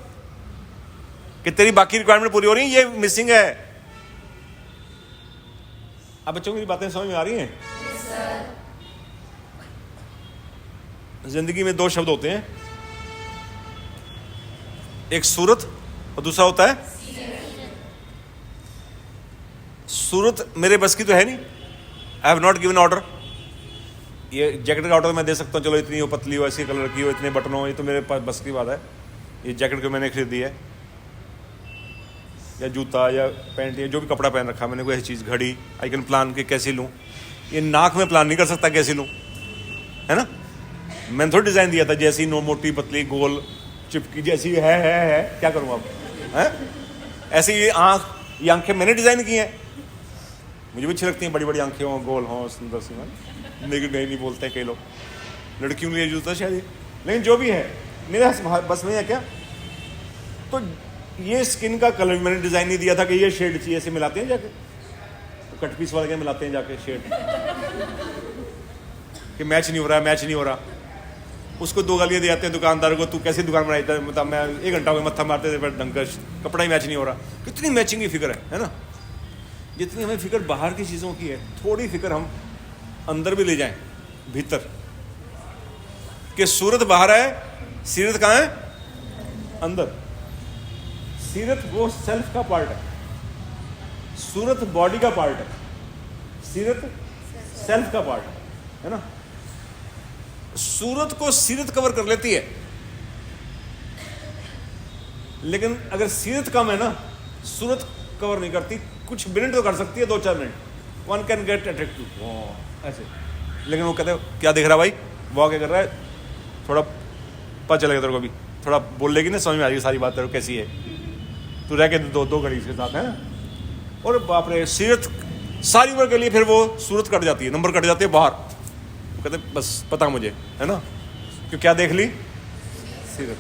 कि तेरी बाकी रिक्वायरमेंट पूरी हो रही है, ये मिसिंग है। अब बच्चों की बातें समझ में आ रही हैं? जिंदगी में दो शब्द होते हैं, एक सूरत और दूसरा होता है सूरत। मेरे बस की तो है नहीं, I have not given order. ये जैकेट का ऑर्डर मैं दे सकता हूँ, चलो इतनी हो, पतली हो, ऐसी कलर की हो, इतने बटन हो, ये तो मेरे पास बस की बात है। ये जैकेट को मैंने खरीदी है, या जूता या पैंट या जो भी कपड़ा पहन रखा मैंने, कोई ऐसी चीज़, घड़ी, आई कैन प्लान कि कैसी लूँ। ये नाक में प्लान नहीं कर सकता कैसी लूँ, है ना। मैंने थोड़ी डिज़ाइन दिया था, जैसी नो, मोटी पतली गोल चिपकी जैसी है क्या करूँ अब, है ऐसी। ये आंखें मैंने डिज़ाइन की हैं, मुझे भी अच्छी लगती हैं, बड़ी बड़ी आंखें हों, गोल हों, सुंदर सी। लेकिन नहीं बोलते हैं कई लोग, लड़कियों के लिए जूता शायद, लेकिन जो भी है मेरे बस में है क्या। तो ये स्किन का कलर भी मैंने डिज़ाइन नहीं दिया था कि ये शेड चाहिए, ऐसे मिलाते हैं जाके, तो कट पीस वाले के मिलाते हैं जाके शेड, कि मैच नहीं हो रहा, मैच नहीं हो रहा। उसको दो गालियाँ दे आते हैं दुकानदार को, तू कैसी दुकान बनाई था, मतलब मैं 1 घंटा हो गया मत्था मारते थे, पर ढंग का कपड़ा ही मैच नहीं हो रहा। कितनी मैचिंग की फिक्र है ना। जितनी हमें फिक्र बाहर की चीज़ों की है, थोड़ी फिक्र हम अंदर भी ले जाएं, भीतर, कि सूरत बाहर है, सीरत कहाँ है? अंदर। सीरत वो सेल्फ का पार्ट है, सूरत बॉडी का पार्ट है, सीरत सेल्फ का पार्ट है ना। सूरत को सीरत कवर कर लेती है, लेकिन अगर सीरत कम है ना, सूरत कवर नहीं करती। कुछ मिनट तो कर सकती है, 2-4 minute, one can get attractive ऐसे। लेकिन वो कहते हैं क्या देख रहा भाई, वो क्या कर रहा है, थोड़ा पता चलेगा तेरे को भी, थोड़ा बोल लेगी ना, समझ में आ जाएगी सारी बात तेरे को कैसी है, तू रह के दो घड़ी इसके साथ, है ना। और बाप रे, सीरत सारी उम्र के लिए फिर वो सूरत कट जाती है, नंबर कट जाते हैं बाहर। वो कहते बस पता मुझे, है ना, क्यों क्या देख ली, सीरत।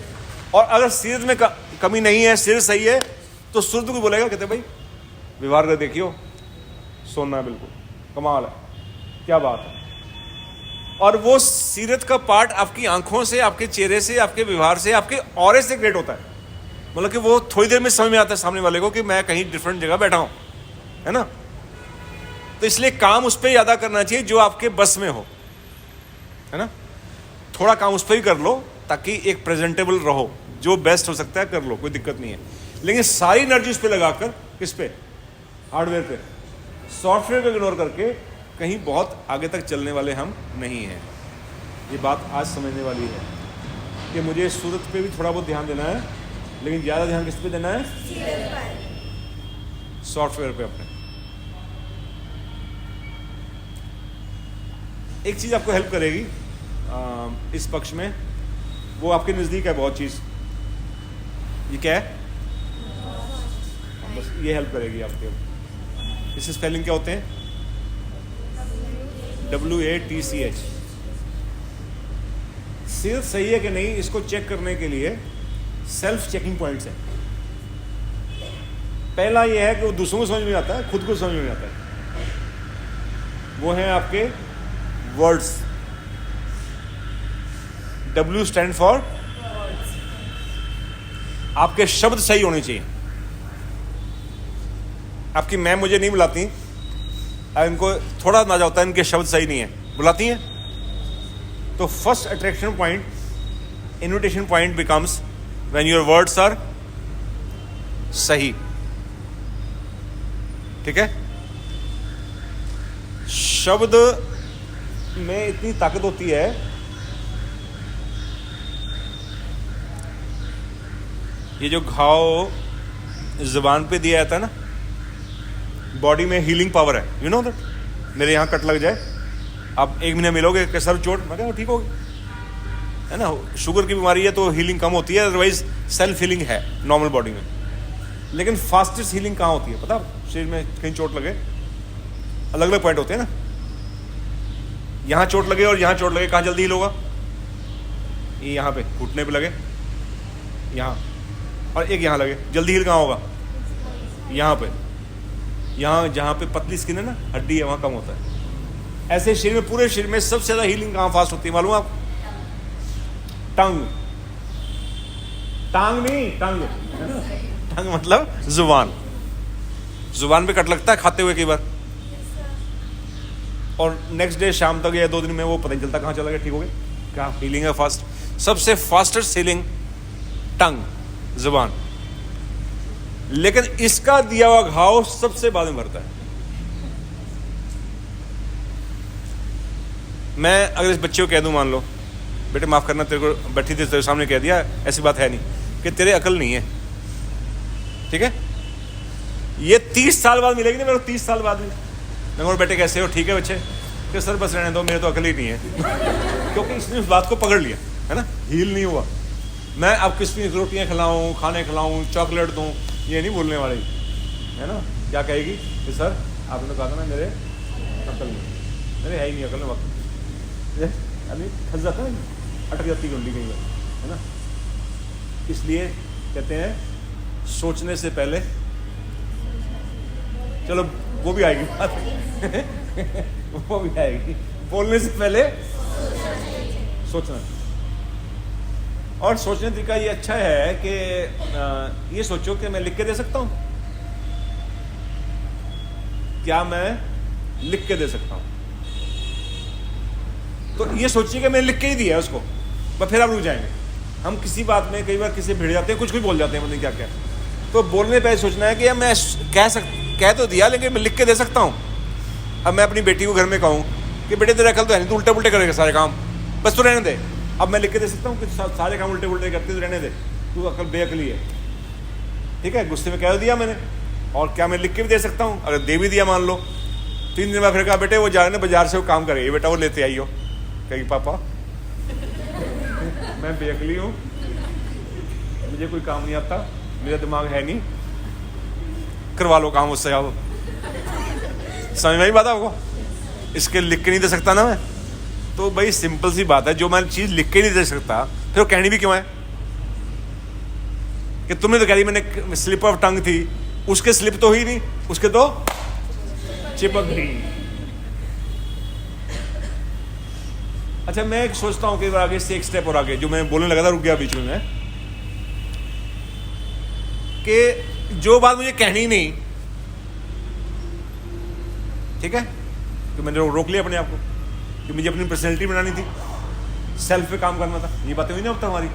और अगर सीरत में कमी नहीं है, सीरत सही है, तो सूरत को बोलेगा, कहते भाई व्यवहार कर देखियो, सोना बिल्कुल कमाल है, क्या बात है। और वो सीरत का पार्ट आपकी आंखों से, आपके चेहरे से, आपके व्यवहार से, आपके ऑरे से क्रिएट होता है। मतलब कि वो थोड़ी देर में समझ में आता है सामने वाले को कि मैं कहीं डिफरेंट जगह बैठा हूं, है ना। तो इसलिए काम उस पर ज्यादा करना चाहिए जो आपके बस में हो, है ना। थोड़ा काम उस पर ही कर लो ताकि एक प्रेजेंटेबल रहो, जो बेस्ट हो सकता है कर लो, कोई दिक्कत नहीं है। लेकिन सारी एनर्जी उस पर लगाकर, किस पे, हार्डवेयर पे, सॉफ्टवेयर को इग्नोर करके कहीं बहुत आगे तक चलने वाले हम नहीं हैं। ये बात आज समझने वाली है कि मुझे सूरत पे भी थोड़ा बहुत ध्यान देना है, लेकिन ज़्यादा ध्यान किस पे देना है, सॉफ्टवेयर पे अपने। एक चीज़ आपको हेल्प करेगी इस पक्ष में, वो आपके नज़दीक है बहुत चीज़। ये क्या है, बस ये हेल्प करेगी आपके। इससे स्पेलिंग क्या होते हैं, WATCH। सिर्फ सही है कि नहीं, इसको चेक करने के लिए सेल्फ चेकिंग पॉइंट्स हैं। पहला ये है कि वो दूसरों को समझ में आता है, खुद को समझ में आता है। वो हैं आपके वर्ड्स। W स्टैंड फॉर, आपके शब्द सही होने चाहिए। आपकी मैम मुझे नहीं बुलाती, इनको थोड़ा अंदाजा होता है इनके शब्द सही नहीं है, बुलाती हैं। तो first attraction point, invitation point becomes when your words are सही। ठीक है, शब्द में इतनी ताकत होती है, ये जो घाव जुबान पे दिया जाता है ना, बॉडी में हीलिंग पावर है। You know that. मेरे यहाँ कट लग जाए, आप 1 महीने मिलोगे कि सर चोट, मैं कहूँ ठीक होगी, है ना। शुगर की बीमारी है तो हीलिंग कम होती है, अदरवाइज सेल्फ हीलिंग है नॉर्मल बॉडी में। लेकिन फास्टेस्ट हीलिंग कहाँ होती है पता? शरीर में कहीं चोट लगे, अलग अलग पॉइंट होते हैं ना। यहाँ चोट लगे और यहाँ चोट लगे, कहाँ जल्दी हील होगा? ये यहाँ पे घुटने पे लगे, यहाँ, और एक यहाँ लगे, जल्दी हील कहाँ होगा? यहाँ पे। यहाँ जहाँ पे पतली स्किन है ना, हड्डी है, वहाँ कम होता है। ऐसे शरीर में, पूरे शरीर में सबसे ज़्यादा हीलिंग कहाँ फास्ट होती है मालूम आप? टंग। टांग नहीं, टंग। टंग मतलब जुबान। जुबान पे कट लगता है खाते हुए कई बार, और नेक्स्ट डे शाम तक या 2 दिन में वो पता नहीं चलता कहाँ चला गया, ठीक हो गया। क्या हीलिंग है फास्ट? सबसे फास्टेस्ट हीलिंग टंग, जुबान। लेकिन इसका दिया हुआ घाव सबसे बाद में भरता है। मैं अगर इस बच्चे को कह दूं, मान लो बेटे माफ करना, तेरे को बैठी थी तेरे सामने कह दिया, ऐसी बात है नहीं, कि तेरे अकल नहीं है, ठीक है, ये 30 साल बाद मिलेगी ना मेरे को, 30 साल बाद में। मैं बोल बेटे कैसे हो, ठीक है बच्चे, कि सर बस रहने दो, मेरे तो अकल ही नहीं है। क्योंकि इसने उस बात को पकड़ लिया है ना, हील नहीं हुआ। मैं अब किसकी रोटियां खिलाऊं, खाने खिलाऊं, चॉकलेट दूं, ये नहीं बोलने वाली है ना। क्या कहेगी कि सर आपने कहा था ना मेरे अकल नहीं, मेरे है ही नहीं अकल में, वक्त अभी फंस जाता है, अटक जाती कुंडली कहीं है ना। इसलिए कहते हैं सोचने से पहले, चलो वो भी आएगी बात वो भी आएगी, बोलने से पहले सोचना। और सोचने तरीका ये अच्छा है कि ये सोचो कि मैं लिख के दे सकता हूं, क्या मैं लिख के दे सकता हूं? तो ये सोचिए कि मैंने लिख के ही दिया है उसको, बस फिर आप रुक जाएंगे। हम किसी बात में कई बार किसी भिड़ जाते हैं, कुछ बोल जाते हैं, मतलब क्या क्या। तो बोलने पे सोचना है कि मैं कह तो दिया, लेकिन मैं लिख के दे सकता हूँ। अब मैं अपनी बेटी को घर में कहूँ कि बेटे तेरा अकल तो है नहीं, तू उल्टे पुल्टे करेगा सारे काम, बस तू रहने दे। अब मैं लिख के दे सकता हूँ कि सारे काम उल्टे पुल्टे करते, तो रहने दे, तू अकल बेअकली है, ठीक है, गुस्से में कह दिया मैंने। और क्या मैं लिख के भी दे सकता हूँ? अगर दे भी दिया मान लो, 3 दिन बाद फिर कहा बेटे वो जा रहे हैं बाजार से, वो काम करेगी, बेटा वो लेते आई हो, कहेगी पापा मैं बेअकली हूँ, मुझे कोई काम नहीं आता, मेरा दिमाग है नहीं, करवा लो काम उससे। आओ समझ में आई बात आपको? इसके लिख के नहीं दे सकता ना मैं, तो भाई सिंपल सी बात है, जो मैं चीज लिख के नहीं दे सकता फिर वो कहनी भी क्यों है? कि तुमने तो कह दी मैंने स्लिप ऑफ टंग थी, उसके स्लिप तो ही नहीं, उसके तो चिपक गई। अच्छा मैं एक सोचता हूं कि आगे से एक स्टेप और आगे, जो मैं बोलने लगा था रुक गया बीच में, कि जो बात मुझे कहनी नहीं, ठीक है, तो मैंने रोक लिया अपने आप को कि मुझे अपनी पर्सनैलिटी बनानी थी, सेल्फ पे काम करना था। ये बातें हुई ना अब तक हमारी,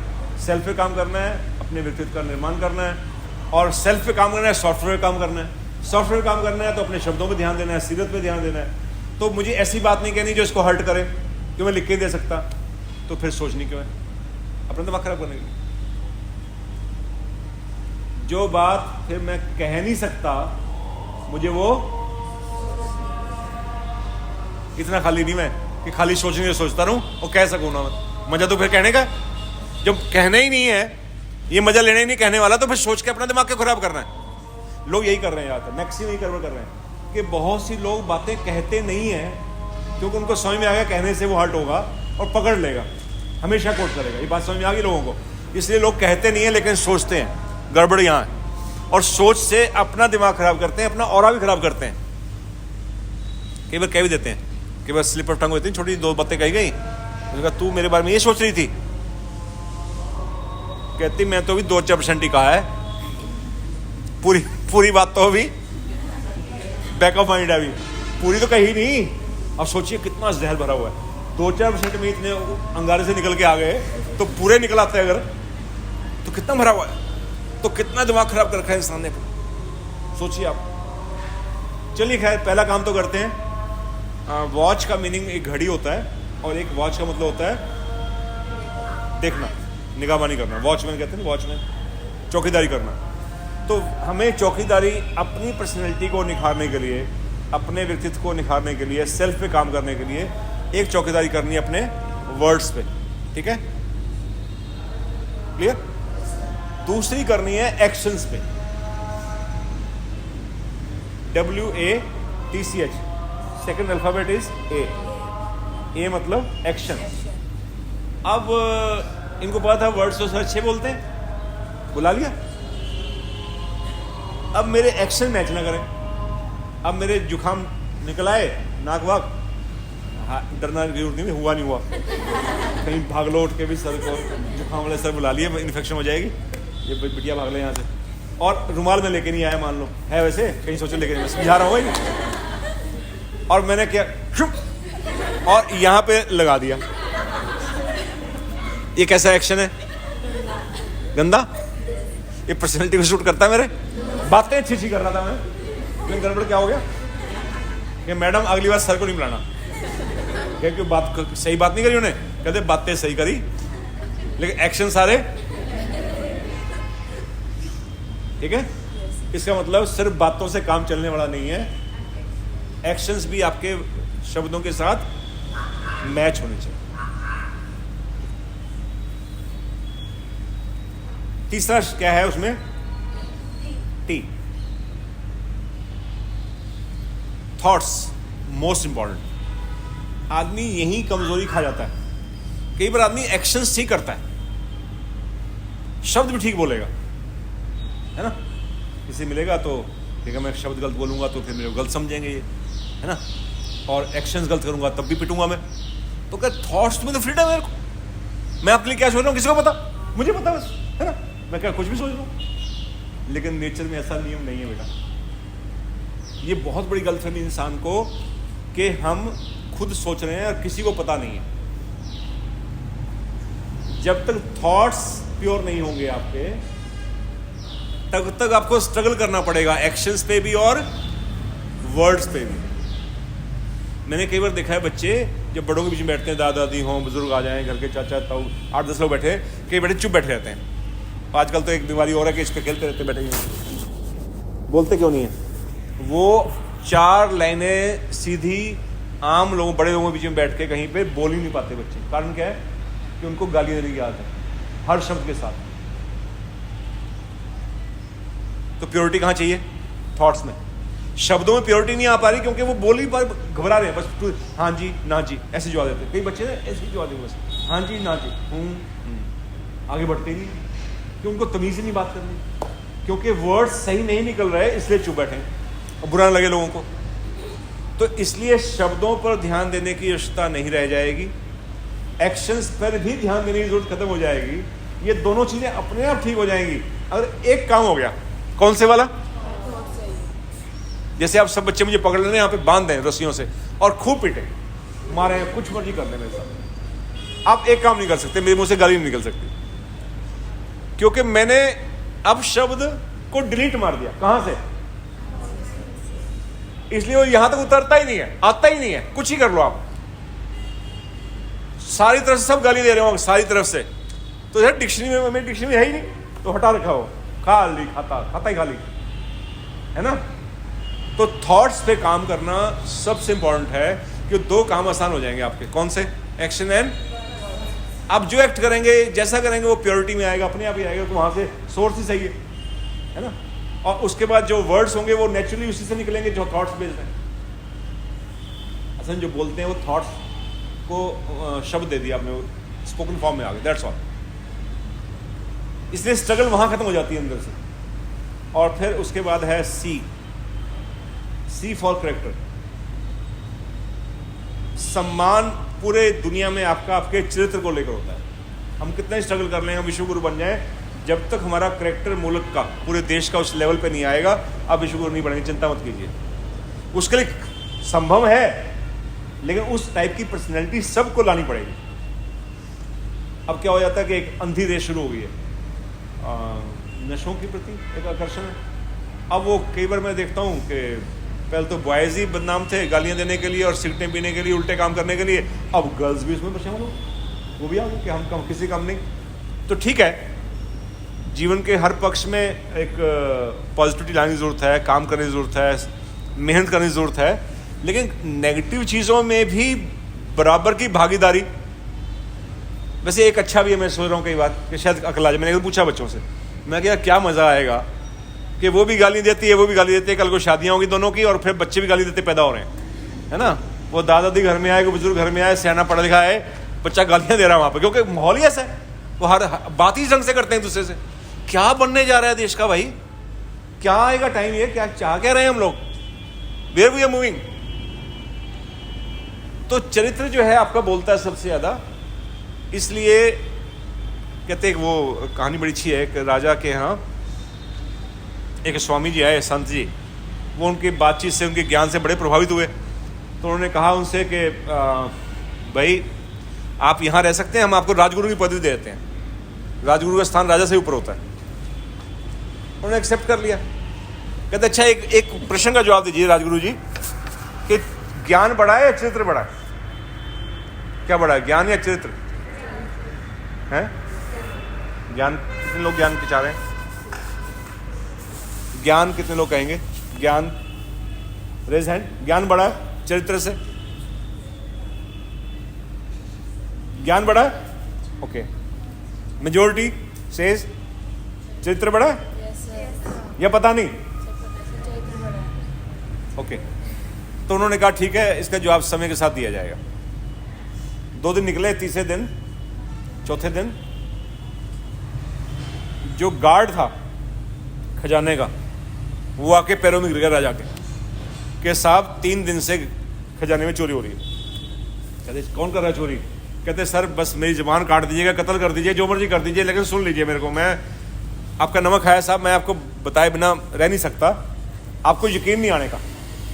सेल्फ पे काम करना है, अपने व्यक्तित्व का निर्माण करना है, और सेल्फ पे काम करना है, सॉफ्टवेयर काम करना है। सॉफ्टवेयर काम करना है तो अपने शब्दों पे ध्यान देना है, सीरत पे ध्यान देना है। तो मुझे ऐसी बात नहीं कहनी जो इसको हर्ट करे, कि मैं लिख के दे सकता, तो फिर सोचनी क्यों है अपना दिमाग खराब करने के लिए? जो बात फिर मैं कह नहीं सकता, मुझे वो इतना खाली नहीं मैं कि खाली सोचने से सोचता रहूं और कह सकूं ना मैं। मजा तो फिर कहने का, जब कहना ही नहीं है, ये मजा लेना ही नहीं कहने वाला, तो फिर सोच के अपना दिमाग क्यों खराब करना है? लोग यही कर रहे हैं यार, मैक्सिमम यही कर रहे हैं कि बहुत सी लोग बातें कहते नहीं है क्योंकि उनको समझ में आ गया कहने से वो हर्ट होगा और पकड़ लेगा, हमेशा कोट करेगा। ये बात समझ में आ गई लोगों को, इसलिए लोग कहते नहीं है लेकिन सोचते हैं। गड़बड़ यहाँ है। और सोच से अपना दिमाग खराब करते हैं, अपना ऑरा भी खराब करते हैं। कई बार कह भी देते हैं, कई बार स्लिप ऑफ टंग होती है, छोटी 2 बातें कही गई, उसने कहा तू मेरे बारे में ये सोच रही थी, कहती मैं तो भी 2-4% ही कहा है, पूरी बात तो अभी बैक ऑफ माइंड है, अभी पूरी तो कही नहीं। अब सोचिए कितना जहर भरा हुआ है, 2-4% में इतने अंगारे से निकल के आ गए, तो पूरे निकल आते अगर तो कितना भरा हुआ है, तो कितना दिमाग खराब कर रखा है इंसान ने, सोचिए आप। चलिए खैर, पहला काम तो करते हैं। वॉच का मीनिंग एक घड़ी होता है, और एक वॉच का मतलब होता है देखना, निगहबानी करना। वॉचमैन कहते हैं, वॉचमैन चौकीदारी करना। तो हमें चौकीदारी अपनी पर्सनैलिटी को निखारने के लिए, अपने व्यक्तित्व को निखारने के लिए, सेल्फ पे काम करने के लिए एक चौकीदारी करनी है अपने वर्ड्स पे, ठीक है, क्लियर। दूसरी करनी है एक्शंस पे, WATCH, second alphabet is a मतलब एक्शन। अब इनको पता था वर्ड्स तो अच्छे बोलते हैं, बुला लिया। अब मेरे एक्शन मैच ना करें, अब मेरे जुकाम निकल आए, नाक वाक, डरना की जरूरत नहीं, हुआ नहीं हुआ, कहीं भाग लो उठ के भी सर को, जुकाम वाले सर बुला लिए, इन्फेक्शन हो जाएगी, ये बिटिया भाग ले यहाँ से। और रुमाल में लेके नहीं आया, मान लो है वैसे, कहीं सोचो लेके नहीं, मैं समझा रहा हूँ। और मैंने क्या, और यहाँ पे लगा दिया, ये कैसा एक्शन है, गंदा, ये पर्सनैलिटी को शूट करता है मेरे। बातें अच्छी कर रहा था मैं, लेकिन गड़बड़ क्या हो गया कि मैडम अगली बार सर को नहीं बुलाना, क्योंकि बात सही बात नहीं करी उन्हें, कहते बातें सही करी लेकिन एक्शन सारे, ठीक है। इसका मतलब सिर्फ बातों से काम चलने वाला नहीं है, एक्शंस भी आपके शब्दों के साथ मैच होने चाहिए। तीसरा क्या है उसमें, टी, थॉट्स, मोस्ट इंपॉर्टेंट। आदमी यही कमजोरी खा जाता है। कई बार आदमी एक्शंस ठीक करता है, शब्द भी ठीक बोलेगा, है ना, किसी मिलेगा तो ठीक है, मैं शब्द गलत बोलूंगा तो फिर मेरे को गलत समझेंगे ये, है ना, और एक्शंस गलत करूंगा तब भी पिटूंगा मैं। तो क्या थॉट्स में तो फ्रीडम है मेरे को, मैं आपके लिए क्या सोच रहा हूँ किसी को पता, मुझे पता बस, है ना, मैं क्या कुछ भी सोच रहा हूँ। लेकिन नेचर में ऐसा नियम नहीं है बेटा। ये बहुत बड़ी गलतफहमी इंसान को कि हम खुद सोच रहे हैं और किसी को पता नहीं है। जब तक थॉट्स प्योर नहीं होंगे आपके, तब तक आपको स्ट्रगल करना पड़ेगा एक्शंस पे भी और वर्ड्स पे भी। मैंने कई बार देखा है बच्चे जब बड़ों के बीच में बैठते हैं, दादा दादी हों, बुजुर्ग आ जाएं, घर के चाचा ताऊ 8-10 लोग बैठे, कई बड़े चुप बैठे रहते हैं। आजकल तो एक बीमारी और है कि इस पे खेलते रहते बैठे हैं, बोलते क्यों नहीं है। वो 4 लाइनें सीधी आम लोगों, बड़े लोगों के बीच में बैठ के कहीं पे बोल ही नहीं पाते बच्चे। कारण क्या है कि उनको गाली देने की आदत है हर शब्द के साथ। तो प्योरिटी कहाँ चाहिए, थॉट्स में। शब्दों में प्योरिटी नहीं आ पा रही क्योंकि वो बोल ही पर घबरा रहे हैं, बस हाँ जी ना जी ऐसे जवाब देते। कई बच्चे ना ऐसे ही जवाब देंगे, बस हाँ जी ना जी, आगे बढ़ते ही नहीं, कि उनको तमीज ही नहीं बात करनी, क्योंकि वर्ड सही नहीं निकल रहे इसलिए चुप बैठे और बुरा ना लगे लोगों को। तो इसलिए शब्दों पर ध्यान देने की आवश्यकता नहीं रह जाएगी, एक्शंस पर भी ध्यान देने की जरूरत खत्म हो जाएगी। ये दोनों चीजें अपने आप ठीक हो जाएंगी अगर एक काम हो गया। कौन से वाला? जैसे आप सब बच्चे मुझे पकड़ लेने यहाँ पे बांध दें रस्सियों से और खूब पीटे, मारे, कुछ मर्जी कर ले मेरे साथ, आप एक काम नहीं कर सकते, मेरे मुंह से गाली नहीं निकल सकती, क्योंकि मैंने अब शब्द को डिलीट मार दिया। कहां से? इसलिए वो यहां तक उतरता ही नहीं है, आता ही नहीं है। कुछ ही कर लो आप, सारी तरफ से सब गाली दे रहे हो सारी तरफ से, तो यार डिक्शनरी में, मेरी डिक्शनरी है ही नहीं तो हटा रखा हो, खाली खाता ही खाली, है ना। तो थॉट्स पे काम करना सबसे इंपॉर्टेंट है कि 2 काम आसान हो जाएंगे आपके। कौन से? Action and. आप जो एक्ट करेंगे, जैसा करेंगे, वो प्योरिटी में आएगा, अपने आप ही आएगा, तो वहां से सोर्स ही सही है ना। और उसके बाद जो वर्ड्स होंगे वो नेचुरली उसी से निकलेंगे जो थॉट्स बेस्ड हैं। असल जो बोलते हैं वो थॉट्स को शब्द दे दिया आपने, स्पोकन फॉर्म में आ गए, दैट्स ऑल। इसलिए स्ट्रगल वहां खत्म हो जाती है अंदर से। और फिर उसके बाद है सी फॉर करेक्टर। सम्मान पूरे दुनिया में आपका आपके चरित्र को लेकर होता है। हम कितना ही स्ट्रगल कर लें, हम विश्वगुरु बन जाएं, जब तक हमारा करेक्टर मुल्क का, पूरे देश का उस लेवल पे नहीं आएगा, आप विश्वगुरु नहीं बनेंगे, चिंता मत कीजिए। उसके लिए संभव है, लेकिन उस टाइप की पर्सनैलिटी सबको लानी पड़ेगी। अब क्या हो जाता है कि एक अंधी रेस शुरू हो गई है नशों के प्रति, एक आकर्षण है। अब वो कई बार मैं देखता हूँ कि पहले तो बॉयज़ ही बदनाम थे गालियाँ देने के लिए और सिगरेटें पीने के लिए, उल्टे काम करने के लिए, अब गर्ल्स भी उसमें शामिल हो, वो भी आ गए कि हम कम किसी काम नहीं। तो ठीक है, जीवन के हर पक्ष में एक पॉजिटिविटी लाने की ज़रूरत है, काम करने की ज़रूरत है, मेहनत करने की ज़रूरत है, लेकिन नेगेटिव चीज़ों में भी बराबर की भागीदारी। वैसे एक अच्छा भी है, मैं सोच रहा हूँ कई बार कि शायद अकल आ जाए। मैंने पूछा बच्चों से, मैं क्या मज़ा आएगा कि वो भी गाली देती है, वो भी गाली देती है, कल को शादियाँ होगी दोनों की और फिर बच्चे भी गाली देते पैदा हो रहे हैं, है ना। वो दादा दी घर में आए, कोई बुजुर्ग घर में आए, सियाना पढ़ा लिखा है, बच्चा गालियाँ दे रहा है वहाँ पर, क्योंकि माहौल ही ऐसा है, वो हर बात ही ढंग से करते हैं दूसरे से। क्या बनने जा रहा है देश का भाई, क्या आएगा टाइम, ये क्या चाह क्या रहे हैं हम लोग, वेयर वी आर मूविंग। तो चरित्र जो है आपका बोलता है सबसे ज़्यादा। इसलिए कहते हैं, वो कहानी बड़ी अच्छी है, एक राजा के यहाँ एक स्वामी जी आए, संत जी, वो उनकी बातचीत से, उनके ज्ञान से बड़े प्रभावित हुए। तो उन्होंने कहा उनसे कि भाई आप यहाँ रह सकते हैं, हम आपको राजगुरु की पदवी देते हैं, राजगुरु का स्थान राजा से ऊपर होता है। उन्होंने एक्सेप्ट कर लिया। कहते अच्छा एक प्रश्न का जवाब दीजिए राजगुरु जी कि ज्ञान बड़ा है या चरित्र बड़ा है? क्या बड़ा है, ज्ञान या चरित्र है? ज्ञान कितने लोग ज्ञान के चाह रहे हैं? ज्ञान कितने लोग कहेंगे? ज्ञान रेज हैंड। ज्ञान बड़ा है चरित्र से? ज्ञान बड़ा है, ओके। मेजोरिटी सेज चरित्र बड़ा है या पता नहीं? ओके। तो उन्होंने कहा ठीक है, इसका जवाब समय के साथ दिया जाएगा। 2 दिन निकले, तीसरे दिन, चौथे दिन जो गार्ड था खजाने का, वो आके पैरों में गिर गया राजा के साहब 3 दिन से खजाने में चोरी हो रही है। कहते कौन कर रहा है चोरी? कहते सर बस मेरी ज़बान काट दीजिएगा, कत्ल कर दीजिए, जो मर्जी कर दीजिए, लेकिन सुन लीजिए मेरे को, मैं आपका नमक खाया साहब, मैं आपको बताए बिना रह नहीं सकता, आपको यकीन नहीं आने का।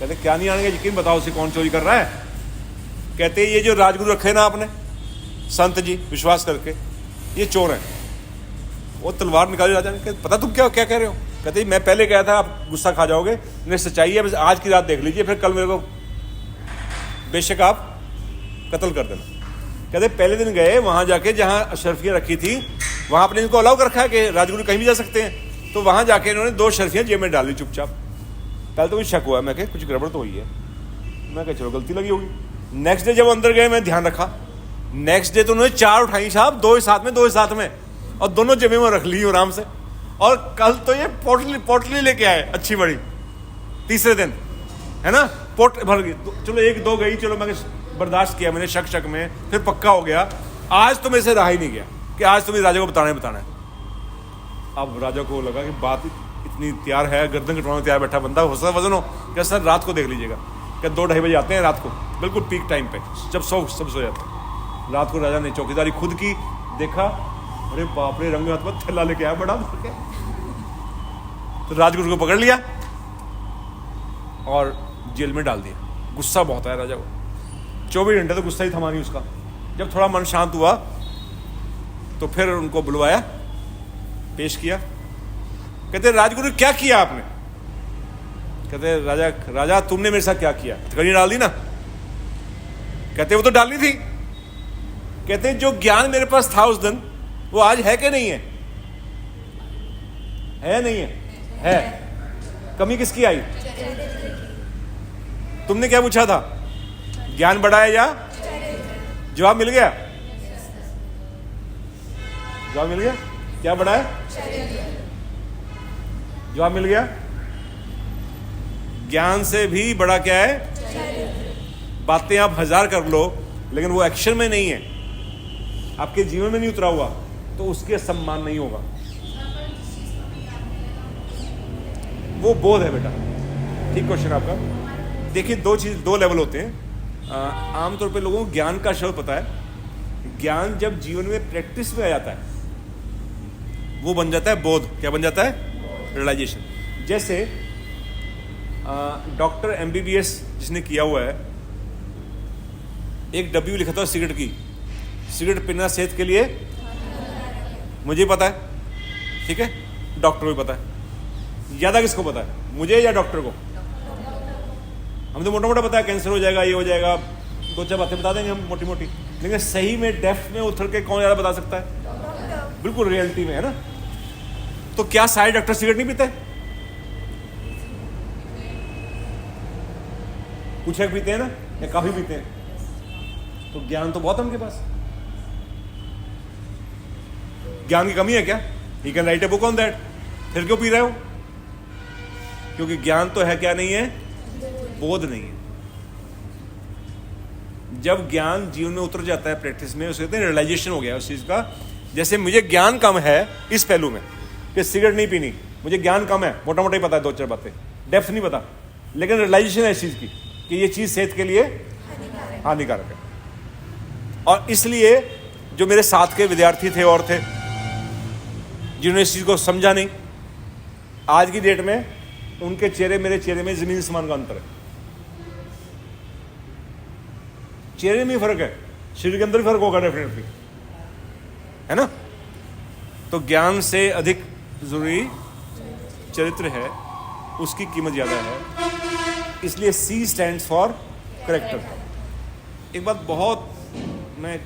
कहते क्या नहीं आने का यकीन, बताओ उसे कौन चोरी कर रहा है? कहते ये जो राजगुरु रखे ना आपने, संत जी, विश्वास करके, ये चोर हैं। वो तलवार निकाली राजा ने। कहते पता तुम क्या कह रहे हो? कहते मैं पहले कहा था आप गुस्सा खा जाओगे, नहीं सच्चाई है, बस आज की रात देख लीजिए, फिर कल मेरे को बेशक आप कत्ल कर देना। कहते पहले दिन गए वहाँ जाके जहाँ अशरफियाँ रखी थी, वहाँ आपने इनको अलाउ कर रखा है कि राजगुरु कहीं भी जा सकते हैं। तो वहाँ जाके इन्होंने 2 शर्फियाँ जेब में डाली चुपचाप। पहले तो कुछ शक हुआ, मैं कहा कुछ गड़बड़ तो हुई है, मैं कहा चलो गलती लगी होगी। नेक्स्ट डे जब अंदर गए, मैं ध्यान रखा, नेक्स्ट डे तो उन्होंने 4 उठाई साहब, 2 ही साथ में, और दोनों जेबे में रख ली आराम से। और कल तो ये पोटली लेके आए अच्छी बड़ी, तीसरे दिन, है ना, पोट भर गई। चलो 1-2 गई, चलो मैं बर्दाश्त किया मैंने, शक में, फिर पक्का हो गया। आज तो मेरे से रहा ही नहीं गया कि आज तुम्हें राजा को बताना है। अब राजा को लगा कि बात इतनी तैयार है, गर्दन कटवाने तैयार बैठा बंदा, हो सकता वजन हो। क्या सर रात को देख लीजिएगा, क्या 2-2:30 बजे आते हैं रात को, बिल्कुल पीक टाइम पे, जब सब सो जाते हैं। रात को राजा ने चौकीदारी खुद की, देखा, अरे बाप रे, रंग हाथ में थैला लेके आया बड़ा, तो राजगुरु को पकड़ लिया और जेल में डाल दिया। गुस्सा बहुत आया राजा को, 24 घंटे तो गुस्सा ही थमा नहीं उसका। जब थोड़ा मन शांत हुआ तो फिर उनको बुलवाया, पेश किया। कहते राजगुरु क्या किया आपने? कहते राजा तुमने मेरे साथ क्या किया? हथकड़ी डाल दी ना। कहते वो तो डालनी थी। कहते जो ज्ञान मेरे पास था उस दिन, वो आज है कि नहीं है? है नहीं है? कमी किसकी आई? तुमने क्या पूछा था? ज्ञान बढ़ा है या? जवाब मिल गया? जवाब मिल गया? क्या बढ़ा है? जवाब मिल गया। ज्ञान से भी बड़ा क्या है? बातें आप 1000 कर लो, लेकिन वो एक्शन में नहीं है, आपके जीवन में नहीं उतरा हुआ, तो उसके सम्मान नहीं होगा। वो बोध है बेटा। ठीक क्वेश्चन आपका। देखिए दो लेवल होते हैं। आमतौर पे लोगों को ज्ञान का शब्द पता है। ज्ञान जब जीवन में प्रैक्टिस में आ जाता है वो बन जाता है बोध। क्या बन जाता है? रियलाइजेशन। जैसे डॉक्टर MBBS जिसने किया हुआ है, एक डब्ल्यू लिखा था सिगरेट की, सिगरेट पीना सेहत के लिए, मुझे पता है, ठीक है, डॉक्टर को भी पता है। ज़्यादा किसको पता है, मुझे या डॉक्टर को? हम तो मोटा मोटा पता है कैंसर हो जाएगा, ये हो जाएगा, दो चार बातें बता देंगे हम मोटी मोटी, लेकिन सही में डेप्थ में उतर के कौन ज़्यादा बता सकता है? बिल्कुल रियलिटी में, है ना। तो क्या सारे डॉक्टर सिगरेट नहीं पीते? कुछ एक पीते हैं ना, या काफी पीते हैं? तो ज्ञान तो बहुत है उनके पास। ज्ञान की कमी है क्या? You can write a book on that. फिर क्यों पी रहे हो? क्योंकि ज्ञान तो है, क्या नहीं है? बोध नहीं है। जब ज्ञान जीवन में उतर जाता है प्रैक्टिस में, उसे कहते हैं रियलाइजेशन हो गया उस चीज का। जैसे मुझे ज्ञान कम है इस पहलू में कि सिगरेट नहीं पीनी, मुझे ज्ञान कम है, मोटा मोटा ही पता है, दो चार बातें, डेप्थ नहीं पता, लेकिन रियलाइजेशन है इस चीज की कि ये चीज सेहत के लिए हानिकारक है। और इसलिए जो मेरे साथ के विद्यार्थी थे और थे जिन्होंने इस चीज को समझा नहीं, आज की डेट में उनके चेहरे मेरे चेहरे में जमीन आसमान का अंतर है। चेहरे में फर्क है, शरीर के अंदर भी फर्क होगा डेफिनेटली, है ना। तो ज्ञान से अधिक जरूरी चरित्र है, उसकी कीमत ज्यादा है। इसलिए C स्टैंड्स फॉर करेक्टर। एक बात बहुत, मैं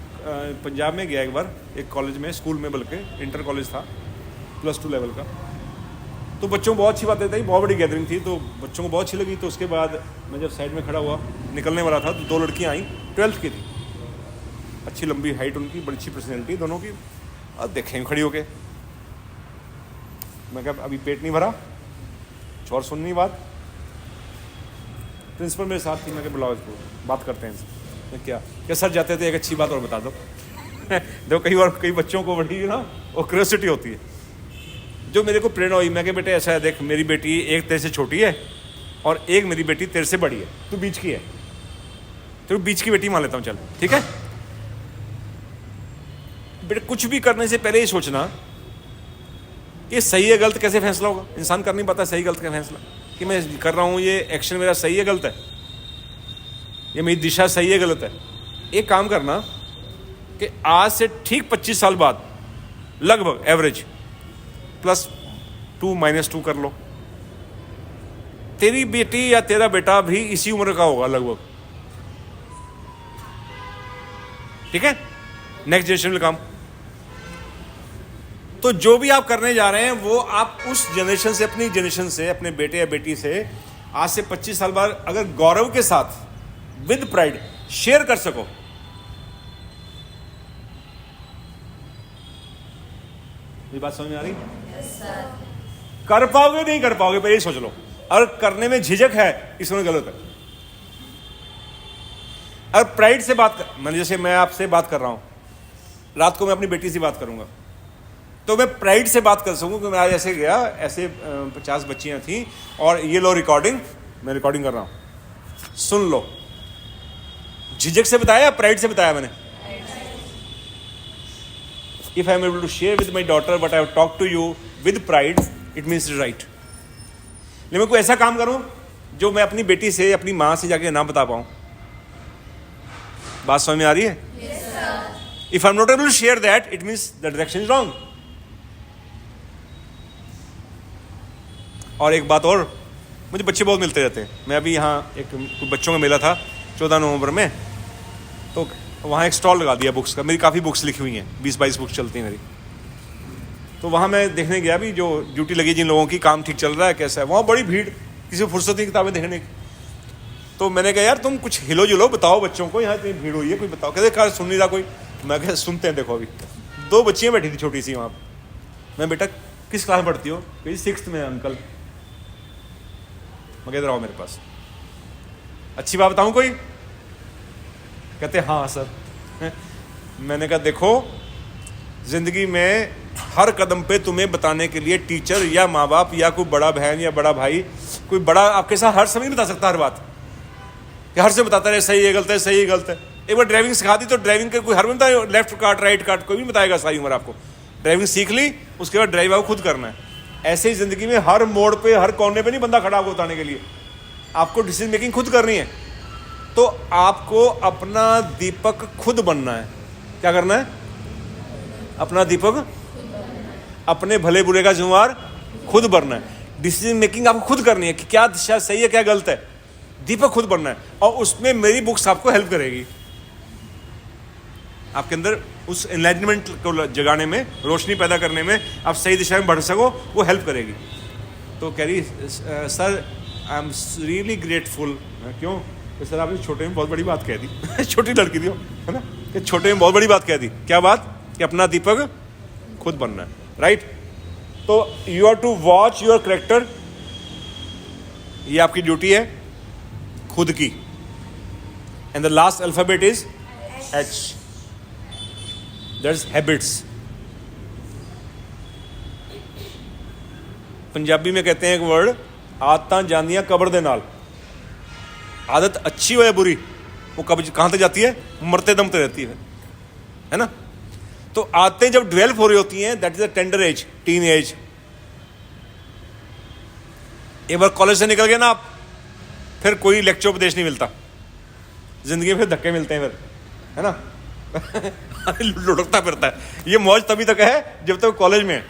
पंजाब में गया एक बार, एक कॉलेज में, स्कूल में, बल्कि इंटर कॉलेज था, +2 लेवल का। तो बच्चों को बहुत अच्छी बातें थी, बहुत बड़ी गैदरिंग थी, तो बच्चों को बहुत अच्छी लगी। तो उसके बाद मैं जब साइड में खड़ा हुआ, निकलने वाला था, तो 2 लड़कियां आई, 12th की थी, अच्छी लंबी हाइट उनकी, बड़ी अच्छी पर्सनैलिटी दोनों की। और देखें खड़ी होके, मैं कहा अभी पेट नहीं भरा, और सुननी बात। प्रिंसिपल मेरे साथ थी, मैं कहा बुलाओ इसको, बात करते हैं इनसे। मैं क्या सर जाते थे, एक अच्छी बात और बता दो। देखो कई बार कई बच्चों को बड़ी ना वो क्यूरियोसिटी होती है, जो मेरे को प्रेरणा हुई। मैं कहा बेटे ऐसा है, देख मेरी बेटी एक तेरे से छोटी है और एक मेरी बेटी तेरे से बड़ी है, तू बीच की है, तो बीच की बेटी मान लेता हूँ, चल ठीक है। बेटे कुछ भी करने से पहले ये सोचना कि सही है गलत कैसे फैसला होगा। इंसान कर नहीं पाता सही गलत का फैसला, कि मैं कर रहा हूँ ये एक्शन मेरा सही है गलत है, ये मेरी दिशा सही है गलत है। एक काम करना कि आज से ठीक 25 साल बाद लगभग एवरेज +2 -2 कर लो, तेरी बेटी या तेरा बेटा भी इसी उम्र का होगा लगभग, ठीक है, नेक्स्ट जनरेशन काम। तो जो भी आप करने जा रहे हैं वो आप उस जनरेशन से, अपनी जनरेशन से, अपने बेटे या बेटी से आज से 25 साल बाद अगर गौरव के साथ विद प्राइड शेयर कर सको, ये बात समझ में आ रही? कर पाओगे नहीं कर पाओगे पहले सोच लो। अगर करने में झिझक है इसमें गलत है। अगर प्राइड से बात कर, मतलब जैसे मैं आपसे बात कर रहा हूं, रात को मैं अपनी बेटी से बात करूंगा, तो मैं प्राइड से बात कर सकूं कि मैं आज ऐसे गया, ऐसे 50 बच्चियां थी और ये लो रिकॉर्डिंग, मैं रिकॉर्डिंग कर रहा हूं, सुन लो। झिझक से बताया, प्राइड से बताया मैंने? If I am able to share with my daughter what I have talked to you with pride, it means it's right. लेकिन मैं कोई ऐसा काम करूं जो मैं अपनी बेटी से, अपनी मां से जाके ना बता पाऊं। बात समझ में आ रही है? Yes, sir. If I am not able to share that, it means the direction is wrong. और एक बात और, मुझे बच्चे बहुत मिलते रहते हैं। मैं अभी यहाँ एक बच्चों का मेला था 14 नवंबर में, तो वहाँ एक स्टॉल लगा दिया बुक्स का। मेरी काफ़ी बुक्स लिखी हुई हैं, 20-22 बुक्स चलती हैं मेरी। तो वहाँ मैं देखने गया भी, जो ड्यूटी लगी जिन लोगों की, काम ठीक चल रहा है कैसा है। वहाँ बड़ी भीड़, किसी को फुर्सत नहीं किताबें देखने की। तो मैंने कहा यार तुम कुछ हिलो जुलो बताओ बच्चों को, यहाँ इतनी भीड़ हुई है, कोई बताओ। कहते कार सुन नहीं रहा कोई। मैं कहा सुनते हैं, देखो अभी 2 बच्चियाँ बैठी थी छोटी सी वहाँ। मैं बेटा किस क्लास में पढ़ती हो? कहीं 6th में अंकल। मैं कहते रहो मेरे पास, अच्छी बात बताऊँ कोई? कहते हाँ सर। मैंने कहा देखो जिंदगी में हर कदम पे तुम्हें बताने के लिए टीचर या माँ बाप या कोई बड़ा बहन या बड़ा भाई, कोई बड़ा आपके साथ हर समय नहीं बता सकता हर बात, कि हर से बताता रहे सही है गलत है, सही है गलत है। एक बार ड्राइविंग सिखा दी तो ड्राइविंग के कोई हर में बताए लेफ्ट काट राइट काट, कोई नहीं बताएगा सारी उम्र आपको। ड्राइविंग सीख ली, उसके बाद ड्राइव आपको खुद करना है। ऐसे ही जिंदगी में हर मोड़ पे हर कोने पे नहीं बंदा खड़ा आपको बताने के लिए, आपको डिसीजन मेकिंग खुद करनी है। तो आपको अपना दीपक खुद बनना है। क्या करना है? अपना दीपक, अपने भले बुरे का जिम्मेवार खुद बनना है। डिसीजन मेकिंग आपको खुद करनी है कि क्या दिशा सही है क्या गलत है, दीपक खुद बनना है। और उसमें मेरी बुक्स आपको हेल्प करेगी, आपके अंदर उस एनलाइटमेंट को जगाने में, रोशनी पैदा करने में, आप सही दिशा में बढ़ सको, वो हेल्प करेगी। तो कह रही sir I am really grateful. क्यों? तो सर आपने छोटे में बहुत बड़ी बात कह दी छोटी लड़की थी है ना, कि छोटे में बहुत बड़ी बात कह दी। क्या बात? कि अपना दीपक खुद बनना है, राइट। तो you are to watch your character, ये आपकी ड्यूटी है खुद की। And the last alphabet is H, that's habits. Punjabi में कहते हैं एक वर्ड, आदतां जांदियां कब्र दे नाल। आदत अच्छी हो या बुरी, वो कब कहाँ तक जाती है? मरते दम तक रहती है ना। तो आदतें जब डेवलप हो रही होती हैं, that is a tender as, teen age. एक बार कॉलेज से निकल गए ना आप, फिर कोई लेक्चर उपदेश नहीं मिलता, जिंदगी में फिर धक्के मिलते हैं फिर, है ना लुढ़कता फिरता है। ये मौज तभी तक है जब तक कॉलेज में है,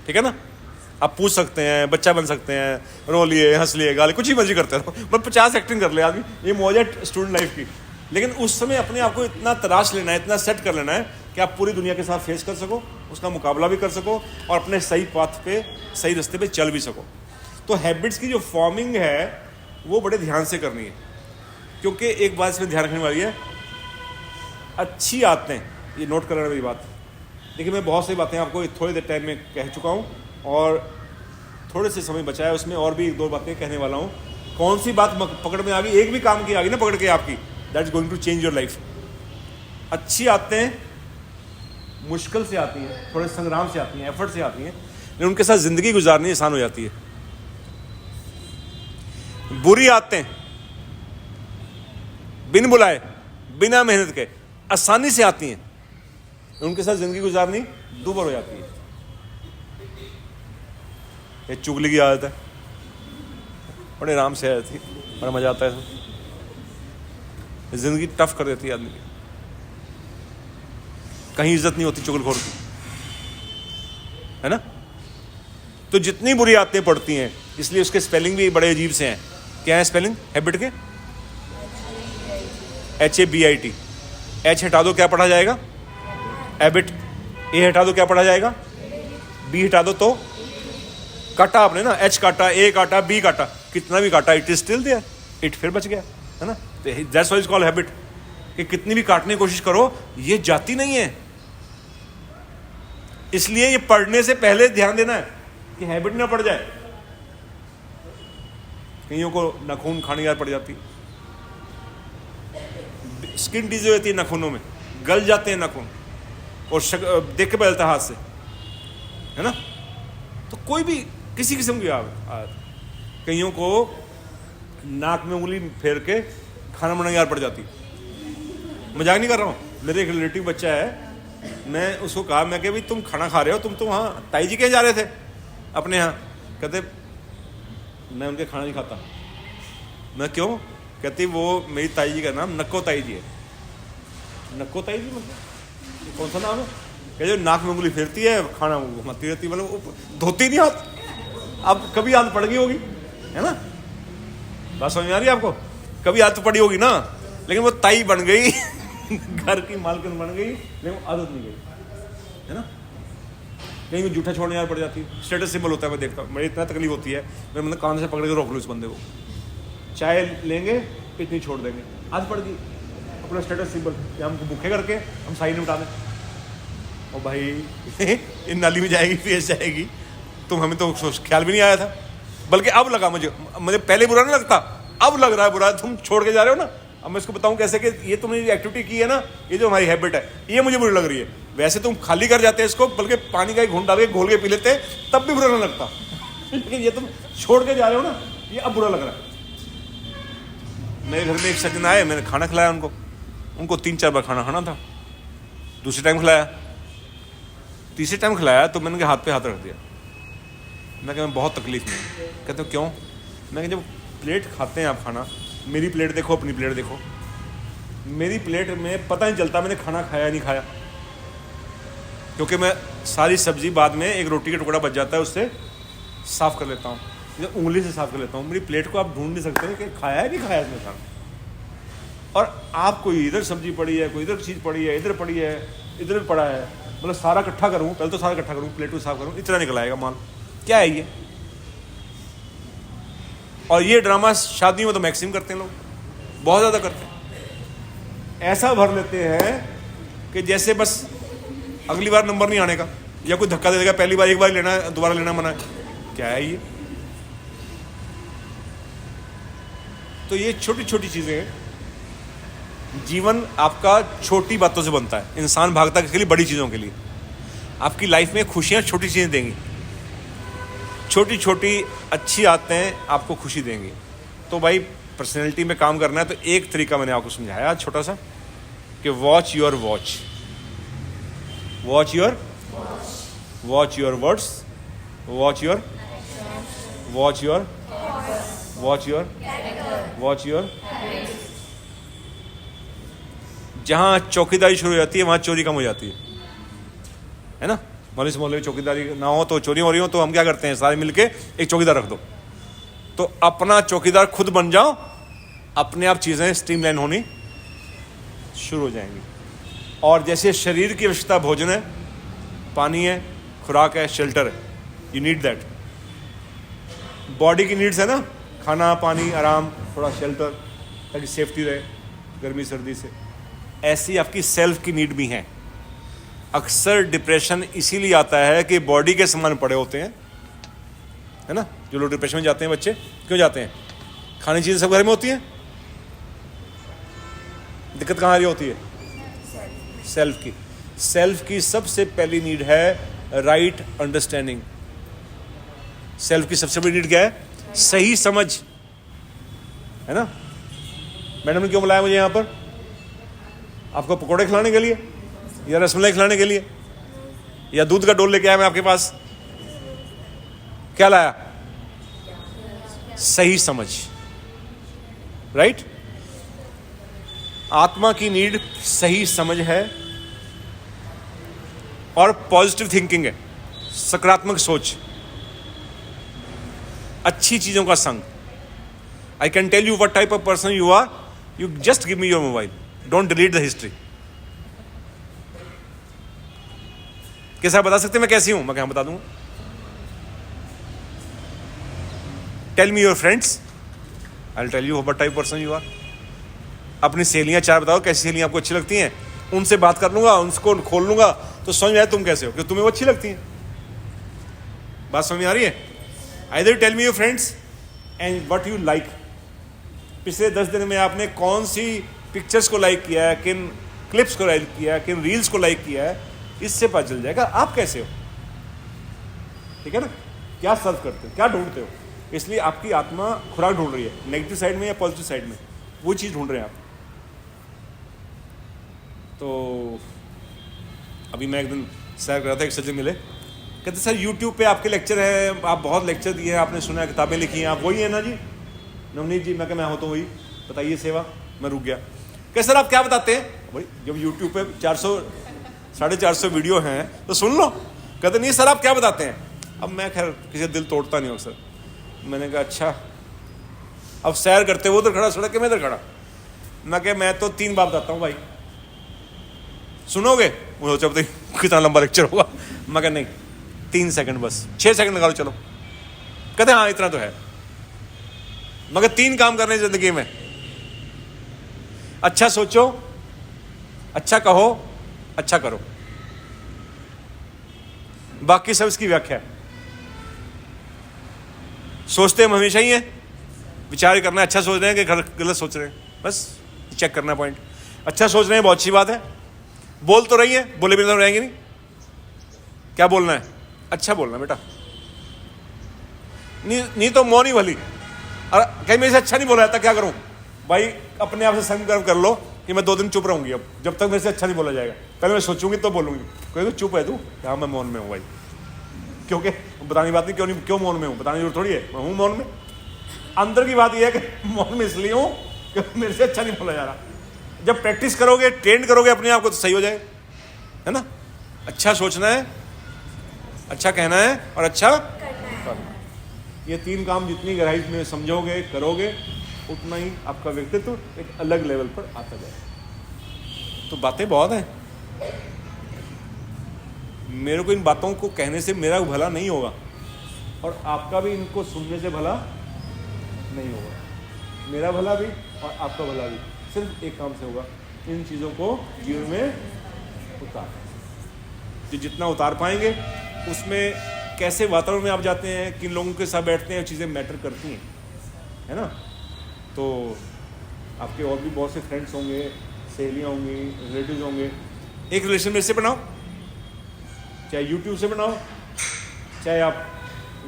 ठीक है ना। आप पूछ सकते हैं, बच्चा बन सकते हैं, रो लिए, हंस लिए, गाली, कुछ ही मर्जी करते रहो, बस 50 एक्टिंग कर ले आदमी, ये मौज है स्टूडेंट लाइफ की। लेकिन उस समय अपने आप को इतना तराश लेना है, इतना सेट कर लेना है कि आप पूरी दुनिया के साथ फेस कर सको, उसका मुकाबला भी कर सको और अपने सही पाथ पे, सही रास्ते पे चल भी सको। तो हैबिट्स की जो फॉर्मिंग है वो बड़े ध्यान से करनी है, क्योंकि एक बात इसमें ध्यान रखने वाली है, अच्छी आदतें, ये नोट कर लेना मेरी बात। देखिए मैं बहुत सी बातें आपको थोड़ी देर टाइम में कह चुका हूँ और थोड़े से समय बचा है, उसमें और भी एक दो बातें कहने वाला हूँ। कौन सी बात पकड़ में आ गई, एक भी काम की आ गई ना पकड़ के आपकी, that is going to change your life. अच्छी आदतें मुश्किल से आती हैं, थोड़े संग्राम से आती हैं, एफर्ट से आती हैं, लेकिन उनके साथ जिंदगी गुजारनी आसान हो जाती है। बुरी आदतें बिन बुलाए, बिना मेहनत के आसानी से आती हैं, उनके साथ जिंदगी गुजारनी दूभर हो जाती है। ये चुगली की आदत है, बड़े आराम से आती है, बड़ा मजा आता है, जिंदगी टफ कर देती है आदमी की, कहीं इज्जत नहीं होती चुगलखोर की, है ना। तो जितनी बुरी आदतें पड़ती हैं, इसलिए उसके स्पेलिंग भी बड़े अजीब से हैं। क्या है स्पेलिंग हैबिट के? HABIT। H हटा दो क्या पढ़ा जाएगा? हैबिट। A हटा दो क्या पढ़ा जाएगा? B हटा दो तो काटा आपने ना, H काटा, A काटा, B काटा, कितना भी काटा, it is still there, it फिर बच गया, है ना। That's why it's called habit, कि कितनी भी काटने की कोशिश करो ये जाती नहीं है। इसलिए ये पढ़ने से पहले ध्यान देना है कि हैबिट ना पड़ जाए। कईयों को नाखून खाने याद पड़ जाती, स्किन डिजीज होती है नाखूनों में, गल जाते हैं नाखून और देख के बदलता हाथ से, है ना। तो कोई भी किसी किस्म की आदत, कईयों को नाक में उंगली फेर के खाना बनाना याद पड़ जाती। मजाक नहीं कर रहा हूँ, मेरे एक रिलेटिव बच्चा है, मैं उसको कहा, मैं भाई तुम खाना खा रहे हो, तुम तो वहाँ ताई जी के जा रहे थे अपने यहाँ। कहते मैं उनके खाना नहीं खाता। मैं क्यों? कहती वो मेरी ताई जी का नाम नक्को ताई जी है। नक्को ताई जी मतलब कौन सा नाम है? कहते जो नाक में उंगली फेरती है, खाना घुमाती रहती, मतलब धोती नहीं हाथ। अब कभी आदत पड़ गई होगी, है ना, बात समझ में आ रही है आपको? कभी आदत पड़ी होगी ना, लेकिन वो ताई बन गई घर की मालकिन बन गई, लेकिन वो आदत नहीं गई, है ना। कहीं जूठा छोड़ने याद पड़ जाती है, स्टेटस सिंबल होता है, मैं देखता हूँ, मुझे इतना तकलीफ होती है, मैं मतलब कान से पकड़ के रोक लूँ इस बंदे को। चाय लेंगे इतनी छोड़ देंगे, आदत पड़ गई, अपना स्टेटस सिंबल कि हमको भूखे करके हम साइड में उठा दें। और भाई इन नाली में जाएगी, फेस जाएगी, तुम हमें तो ख्याल भी नहीं आया था। बल्कि अब लगा मुझे पहले बुरा नहीं लगता, अब लग रहा है बुरा, तुम छोड़ के जा रहे हो ना। अब मैं इसको बताऊं कैसे कि ये तुमने एक्टिविटी की है ना, ये जो हमारी हैबिट है, ये मुझे बुरी लग रही है। वैसे तुम खाली कर जाते इसको, बल्कि पानी का एक घूंट डाल के घोल के पी लेते, तब भी बुरा नहीं लगता। लेकिन ये तुम छोड़ के जा रहे हो ना, ये अब बुरा लग रहा है। मेरे घर में एक सज्जन आए, मैंने खाना खिलाया उनको 3-4 बार खाना था। दूसरे टाइम खिलाया, तीसरे टाइम खिलाया तो मैंने उनके हाथ पे हाथ रख दिया। मैं बहुत तकलीफ में। कहते हो क्यों? मैं जब प्लेट खाते हैं आप खाना, मेरी प्लेट देखो, अपनी प्लेट देखो। मेरी प्लेट में पता नहीं चलता मैंने खाना खाया नहीं खाया, क्योंकि मैं सारी सब्जी बाद में एक रोटी का टुकड़ा बच जाता है, उससे साफ़ कर लेता हूँ, उंगली से साफ़ कर लेता हूँ। मेरी प्लेट को आप ढूंढ नहीं सकते कि खाया है नहीं खाया इसने खाना। और आप कोई इधर सब्जी पड़ी है, कोई इधर चीज़ पड़ी है, इधर पड़ी है, इधर पड़ा है, मतलब सारा इकट्ठा करूँ, पहले तो सारा इकट्ठा करूँ, प्लेट को साफ़ करूँ, इतना निकल आएगा माल। क्या है ये? और ये ड्रामा शादियों में तो मैक्सिमम करते हैं लोग, बहुत ज़्यादा करते हैं। ऐसा भर लेते हैं कि जैसे बस अगली बार नंबर नहीं आने का, या कोई धक्का दे देगा, पहली बार एक बार लेना है, दोबारा लेना मना है। क्या है ये? तो ये छोटी छोटी चीज़ें हैं। जीवन आपका छोटी बातों से बनता है। इंसान भागता किसके लिए? बड़ी चीज़ों के लिए। आपकी लाइफ में खुशियाँ छोटी चीज़ें देंगी, छोटी छोटी अच्छी आदतें आपको खुशी देंगी। तो भाई पर्सनैलिटी में काम करना है तो एक तरीका मैंने आपको समझाया छोटा सा, कि watch your words, watch your words, watch your. जहाँ चौकीदारी शुरू हो जाती है वहाँ चोरी कम हो जाती है ना। मोहल्ले से मोहल्ले में चौकीदारी ना हो तो चोरी हो रही हो, तो हम क्या करते हैं, सारे मिलके एक चौकीदार रख दो। तो अपना चौकीदार खुद बन जाओ, अपने आप चीज़ें स्ट्रीमलाइन होनी शुरू हो जाएंगी। और जैसे शरीर की आवश्यकता भोजन है, पानी है, खुराक है, शेल्टर है, यू नीड दैट। बॉडी की नीड्स है ना, खाना, पानी, आराम, थोड़ा शेल्टर, ताकि सेफ्टी रहे गर्मी सर्दी से। ऐसी आपकी सेल्फ की नीड भी हैं। अक्सर डिप्रेशन इसीलिए आता है कि बॉडी के सामान पड़े होते हैं, है ना। जो लोग डिप्रेशन में जाते हैं, बच्चे क्यों जाते हैं? खाने की चीज़ें सब घर में होती हैं, दिक्कत कहाँ आ रही होती है? सेल्फ की सबसे पहली नीड है राइट अंडरस्टैंडिंग। सेल्फ की सबसे बड़ी नीड क्या है? सही समझ, है ना। मैडम ने क्यों बुलाया मुझे यहाँ पर? आपको पकौड़े खिलाने के लिए, या रसमलाई खिलाने के लिए, या दूध का डोल लेके आया मैं आपके पास? क्या लाया? सही समझ, राइट। आत्मा की नीड सही समझ है और पॉजिटिव थिंकिंग है, सकारात्मक सोच, अच्छी चीजों का संग। I can tell you what type of person you are, you just give me your mobile, don't delete the history. कैसा बता सकते मैं कैसी हूं? मैं क्या बता दूंगा। Tell me your friends, I will tell you what type person you are. अपनी सहेलियां 4 बताओ, कैसी सहेलियां आपको अच्छी लगती हैं, उनसे बात कर लूंगा, उनको खोल लूंगा तो समझ में आए तुम कैसे हो, क्योंकि तुम्हें वो अच्छी लगती हैं। बात समझ में आ रही है? Either tell me your friends and what you like. पिछले 10 दिन में आपने कौन सी पिक्चर्स को लाइक किया है, किन क्लिप्स को लाइक किया है, किन रील्स को लाइक किया है, इससे पता चल जाएगा आप कैसे हो। ठीक है ना। क्या सर्व करते हो, क्या ढूंढते हो। इसलिए आपकी आत्मा खुराक ढूंढ रही है, नेगेटिव साइड में या पॉजिटिव साइड में, वो चीज़ ढूंढ रहे हैं आप। तो अभी मैं एक दिन सैर कर रहा था, एक सज्जन मिले, कहते सर यूट्यूब पे आपके लेक्चर है, आप बहुत लेक्चर दिए हैं, आपने सुना है, किताबें लिखी हैं, आप वही है ना जी नवनीत जी? मैं कहा मैं हो तो वही, बताइए सेवा। मैं रुक गया। क्या सर आप क्या बताते हैं? भाई जब यूट्यूब पे 400-450 वीडियो हैं तो सुन लो। कहते नहीं सर आप क्या बताते हैं? अब मैं खैर किसी दिल तोड़ता नहीं हूँ सर। मैंने कहा अच्छा। अब सैर करते वो उधर खड़ा, सड़क के मैं इधर खड़ा। मैं कहा मैं तो 3 बात बताता हूँ भाई, सुनोगे? मुझे सोचा बताइए कितना लंबा लेक्चर होगा। मैं कहा नहीं 3 सेकंड बस, 6 सेकंड लगा लो चलो। कहते हाँ इतना तो है। मगर 3 काम करने जिंदगी में, अच्छा सोचो, अच्छा कहो, अच्छा करो, बाकी सब इसकी व्याख्या है। सोचते हम हमेशा ही हैं, विचार करना है, अच्छा सोच रहे हैं कि गलत सोच रहे हैं, बस चेक करना पॉइंट। अच्छा सोच रहे हैं बहुत अच्छी बात है, बोल तो रही है, बोले बिना तो रहेंगे नहीं। क्या बोलना है? अच्छा बोलना बेटा, नहीं तो मौन ही भली। और कहीं मेरे से अच्छा नहीं बोला जाता, क्या करूं भाई? अपने आप से संकल्प कर लो कि मैं 2 दिन चुप रहूंगी, अब जब तक मेरे से अच्छा नहीं बोला जाएगा। पहले मैं सोचूंगी तो बोलूंगी। कोई तो चुप है तू? हाँ मैं मौन में हूँ भाई। क्योंकि बताने की बात नहीं, क्यों मौन में हूँ, बताने की जरूरत थोड़ी है, मैं हूँ मौन में। अंदर की बात यह है कि मौन में इसलिए हूँ कि मेरे से अच्छा नहीं बोला जा रहा। जब प्रैक्टिस करोगे, ट्रेन करोगे अपने आप को, तो सही हो जाएगा, है ना? अच्छा सोचना है, अच्छा कहना है और अच्छा करना। ये 3 काम जितनी गहराई में समझोगे, करोगे, उतना ही आपका व्यक्तित्व एक अलग लेवल पर आता जाएगा। तो बातें बहुत हैं, मेरे को इन बातों को कहने से मेरा भला नहीं होगा और आपका भी इनको सुनने से भला नहीं होगा। मेरा भला भी और आपका भला भी सिर्फ एक काम से होगा, इन चीज़ों को जीवन में उतार। जो जितना उतार पाएंगे, उसमें कैसे वातावरण में आप जाते हैं, किन लोगों के साथ बैठते हैं, चीज़ें मैटर करती हैं, है ना? तो आपके और भी बहुत से फ्रेंड्स होंगे, सहेलियाँ होंगी, रिलेटिव्स होंगे। एक रिलेशन मेरे से बनाओ, चाहे यूट्यूब से बनाओ, चाहे आप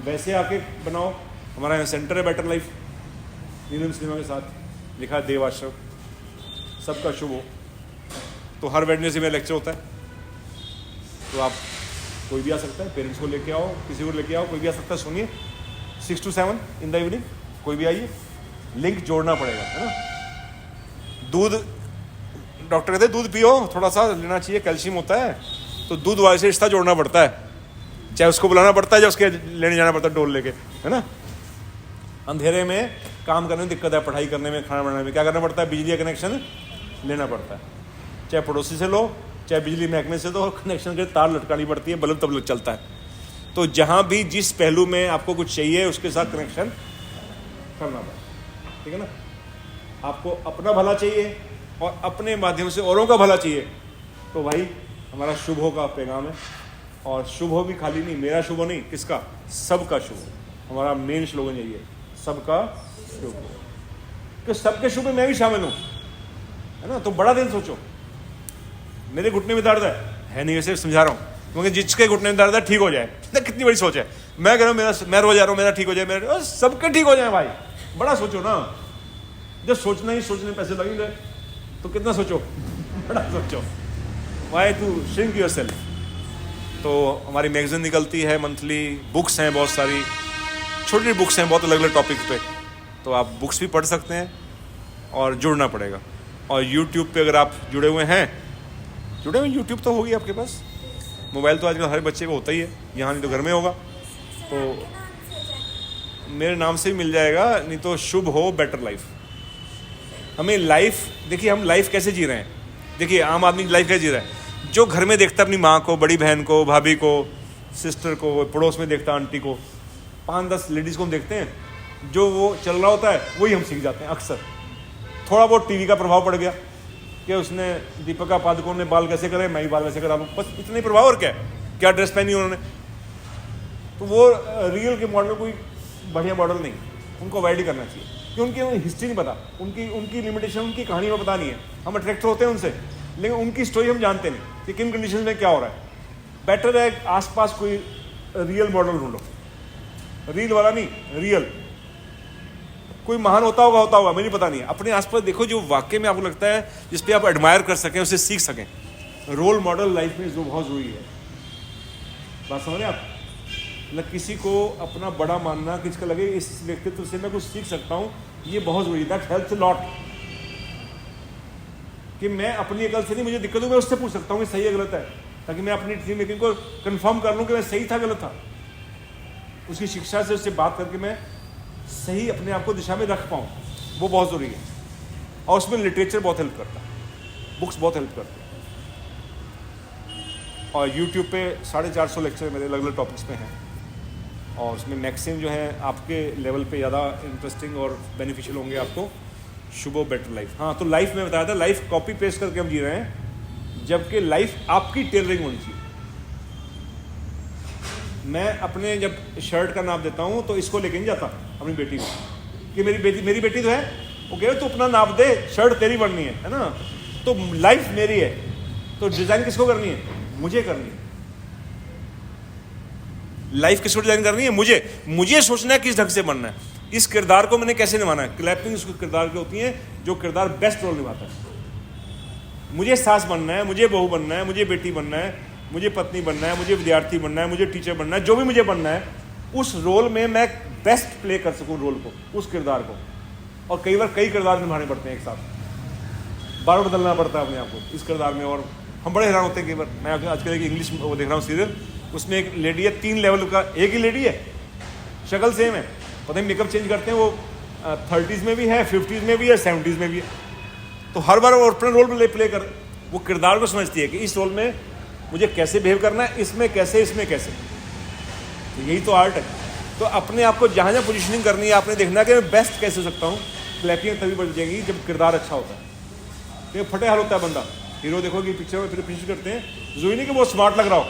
वैसे आके बनाओ। हमारा यहाँ सेंटर है बेटर लाइफ, नीलम सिनेमा के साथ लिखा है देव आश्रम। सबका शुभ हो। तो हर वेडनेसडे में लेक्चर होता है, तो आप कोई भी आ सकता है, पेरेंट्स को लेके आओ, किसी को लेके आओ, कोई भी आ सकता है। सुनिए, 6 to 7 इन द इवनिंग, कोई भी आइए। लिंक जोड़ना पड़ेगा, है ना? दूध, डॉक्टर कहते हैं दूध पियो, थोड़ा सा लेना चाहिए, कैल्शियम होता है। तो दूध वाले से रिश्ता जोड़ना पड़ता है, चाहे उसको बुलाना पड़ता है, चाहे उसके लेने जाना पड़ता है डोल लेके, है ना? अंधेरे में काम करने में दिक्कत है, पढ़ाई करने में, खाना बनाने में क्या करना पड़ता है? बिजली का कनेक्शन लेना पड़ता है, चाहे पड़ोसी से लो, चाहे बिजली महकमे से, तो कनेक्शन के तार लटकानी पड़ती है, बल्ब तब चलता है। तो जहाँ भी जिस पहलू में आपको कुछ चाहिए, उसके साथ कनेक्शन करना पड़ता है, ठीक है ना? आपको अपना भला चाहिए और अपने माध्यम से औरों का भला चाहिए, तो भाई हमारा शुभ हो का पैगाम है। और शुभ हो भी खाली नहीं, मेरा शुभ हो नहीं, किसका? सबका शुभ हो। हमारा मेन स्लोगन यही है, सबका शुभ हो, कि सबके शुभ में मैं भी शामिल हूँ, है ना? तो बड़ा दिन सोचो। मेरे घुटने में दर्द है नहीं, वैसे समझा रहा हूँ, क्योंकि जिसके घुटने में दर्द है ठीक हो जाए, कितनी बड़ी सोच है। मैं कह रहा हूँ मैं रोज जा रहा हूँ, मेरा ठीक हो जाए, मेरा सबके ठीक हो जाए भाई। बड़ा सोचो ना, जब सोचना ही सोचने पैसे लगेंगे तो कितना सोचो, बड़ा सोचो। Why to shrink yourself. तो हमारी मैगजीन निकलती है मंथली, बुक्स हैं बहुत सारी, छोटी बुक्स हैं बहुत अलग अलग टॉपिक पे, तो आप बुक्स भी पढ़ सकते हैं और जुड़ना पड़ेगा। और यूट्यूब पे अगर आप जुड़े हुए यूट्यूब तो होगी आपके पास, मोबाइल तो आजकल हर बच्चे को होता ही है, यहाँ नहीं तो घर में होगा, तो मेरे नाम से भी मिल जाएगा, नहीं तो शुभ हो बेटर लाइफ। हमें लाइफ, देखिए हम लाइफ कैसे जी रहे हैं, देखिए आम आदमी लाइफ कैसे जी रहा है। जो घर में देखता है अपनी माँ को, बड़ी बहन को, भाभी को, सिस्टर को, पड़ोस में देखता है आंटी को, 5-10 लेडीज़ को हम देखते हैं, जो वो चल रहा होता है वही हम सीख जाते हैं अक्सर। थोड़ा बहुत टीवी का प्रभाव पड़ गया कि उसने दीपिका पादुकोण ने बाल कैसे करे, मैं ही बाल वैसे करा लूँ, बस इतना ही प्रभाव। और क्या ड्रेस पहनी उन्होंने, तो वो रियल के मॉडल कोई बढ़िया मॉडल नहीं, उनको अवॉइड ही करना चाहिए, क्योंकि उनकी हिस्ट्री नहीं पता, उनकी लिमिटेशन, उनकी कहानी में पता नहीं है। हम अट्रैक्ट होते हैं उनसे, लेकिन उनकी स्टोरी हम जानते नहीं कि किन कंडीशन में क्या हो रहा है। बेटर है आसपास कोई रियल मॉडल ढूंढो, रील वाला नहीं, रियल। कोई महान होता होगा मुझे पता नहीं है। अपने आसपास देखो जो वाकई में आपको लगता है जिस पे आप एडमायर कर सकें, उससे सीख सकें। रोल मॉडल लाइफ में जो बहुत ज़रूरी है, बात समझ रहे आप? मतलब किसी को अपना बड़ा मानना, किसी का लगे इस व्यक्तित्व से मैं कुछ सीख सकता हूँ, ये बहुत ज़रूरी है। That helps a lot. कि मैं अपनी अकल से नहीं, मुझे दिक्कत हो मैं उससे पूछ सकता हूँ कि सही है गलत है, ताकि मैं अपनी डिसीजन मेकिंग को कंफर्म कर लूँ कि मैं सही था गलत था। उसकी शिक्षा से उससे बात करके मैं सही अपने आप को दिशा में रख पाऊँ, वो बहुत ज़रूरी है। और उसमें लिटरेचर बहुत हेल्प करता है, बुक्स बहुत हेल्प करती है। और यूट्यूब पे 450 लेक्चर मेरे अलग अलग टॉपिक्स पे हैं, और उसमें मैक्सिमम जो है आपके लेवल पे ज़्यादा इंटरेस्टिंग और बेनिफिशियल होंगे आपको। शुभ बेटर लाइफ। हाँ, तो लाइफ में बताया था, लाइफ कॉपी पेस्ट करके हम जी रहे हैं, जबकि लाइफ आपकी टेलरिंग होनी चाहिए। मैं अपने जब शर्ट का नाप देता हूँ तो इसको लेके नहीं जाता अपनी बेटी को कि मेरी बेटी तो है, वो कह रहे तू अपना नाप दे, शर्ट तेरी बननी है ना? तो लाइफ मेरी है, तो तो डिजाइन किसको करनी है? मुझे करनी है। लाइफ किसको डिजाइन करनी है? मुझे सोचना है किस ढंग से बनना है, इस किरदार को मैंने कैसे निभाना है। क्लैपिंग उसको किरदार की होती है जो किरदार बेस्ट रोल निभाता है। मुझे सास बनना है, मुझे बहू बनना है, मुझे बेटी बनना है, मुझे पत्नी बनना है, मुझे विद्यार्थी बनना है, मुझे टीचर बनना है, जो भी मुझे बनना है उस रोल में मैं बेस्ट प्ले कर सकूं रोल को, उस किरदार को। और कई बार कई किरदार निभाने पड़ते हैं एक साथ, बार बार बदलना पड़ता है अपने आप को इस किरदार में। और हम बड़े हैरान होते हैं कई बार। मैं आजकल एक इंग्लिश वो देख रहा हूँ सीरियल, उसमें एक लेडी है, 3 लेवल का, एक ही लेडी है, शक्ल सेम है, पता नहीं मेकअप चेंज करते हैं, वो 30s में भी है, 50s में भी है, 70s में भी है। तो हर बार वो अपना रोल प्ले कर, वो किरदार को समझती है कि इस रोल में मुझे कैसे बिहेव करना है, इसमें कैसे, इसमें कैसे। तो यही तो आर्ट है। तो अपने आप को जहाँ जहाँ पोजिशनिंग करनी है आपने देखना है कि मैं बेस्ट कैसे हो सकता हूँ। क्लैपिंग तभी बढ़ जाएगी जब किरदार अच्छा होता है। तो फटे हाल होता है बंदा, हीरो देखो कि पिक्चर में फिर पिक्चर करते हैं, जरूरी नहीं कि वो स्मार्ट लग रहा हो,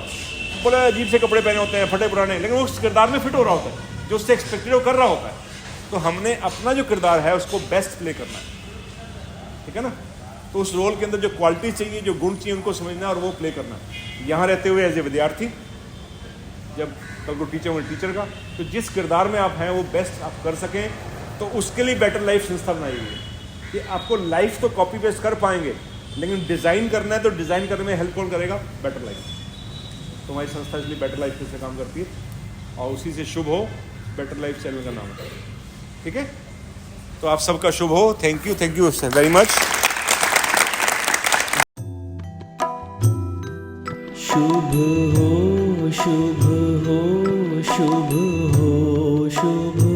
बड़े अजीब से कपड़े पहने होते हैं, फटे पुराने, लेकिन वो उस किरदार में फिट हो रहा होता है, जो उससे एक्सपेक्टेड वो कर रहा होता है। तो हमने अपना जो किरदार है उसको बेस्ट प्ले करना है, ठीक है ना। तो उस रोल के अंदर जो क्वालिटी चाहिए, जो गुण चाहिए, उनको समझना और वो प्ले करना। यहाँ रहते हुए एज ए विद्यार्थी, जब कल को टीचर होंगे टीचर का, तो जिस किरदार में आप हैं वो बेस्ट आप कर सकें। तो उसके लिए बेटर लाइफ संस्था बनाई हुई है कि आपको लाइफ तो कॉपी पेस्ट कर पाएंगे, लेकिन डिज़ाइन करना है तो डिज़ाइन करने में हेल्प कौन करेगा? Better life. तो हमारी संस्था इसलिए बेटर लाइफ से काम करती है और उसी से शुभ हो, बेटर लाइफ चैनल का नाम है, ठीक है। तो आप सबका शुभ हो। Thank you very much. शुभ हो, शुभ हो, शुभ हो, शुभ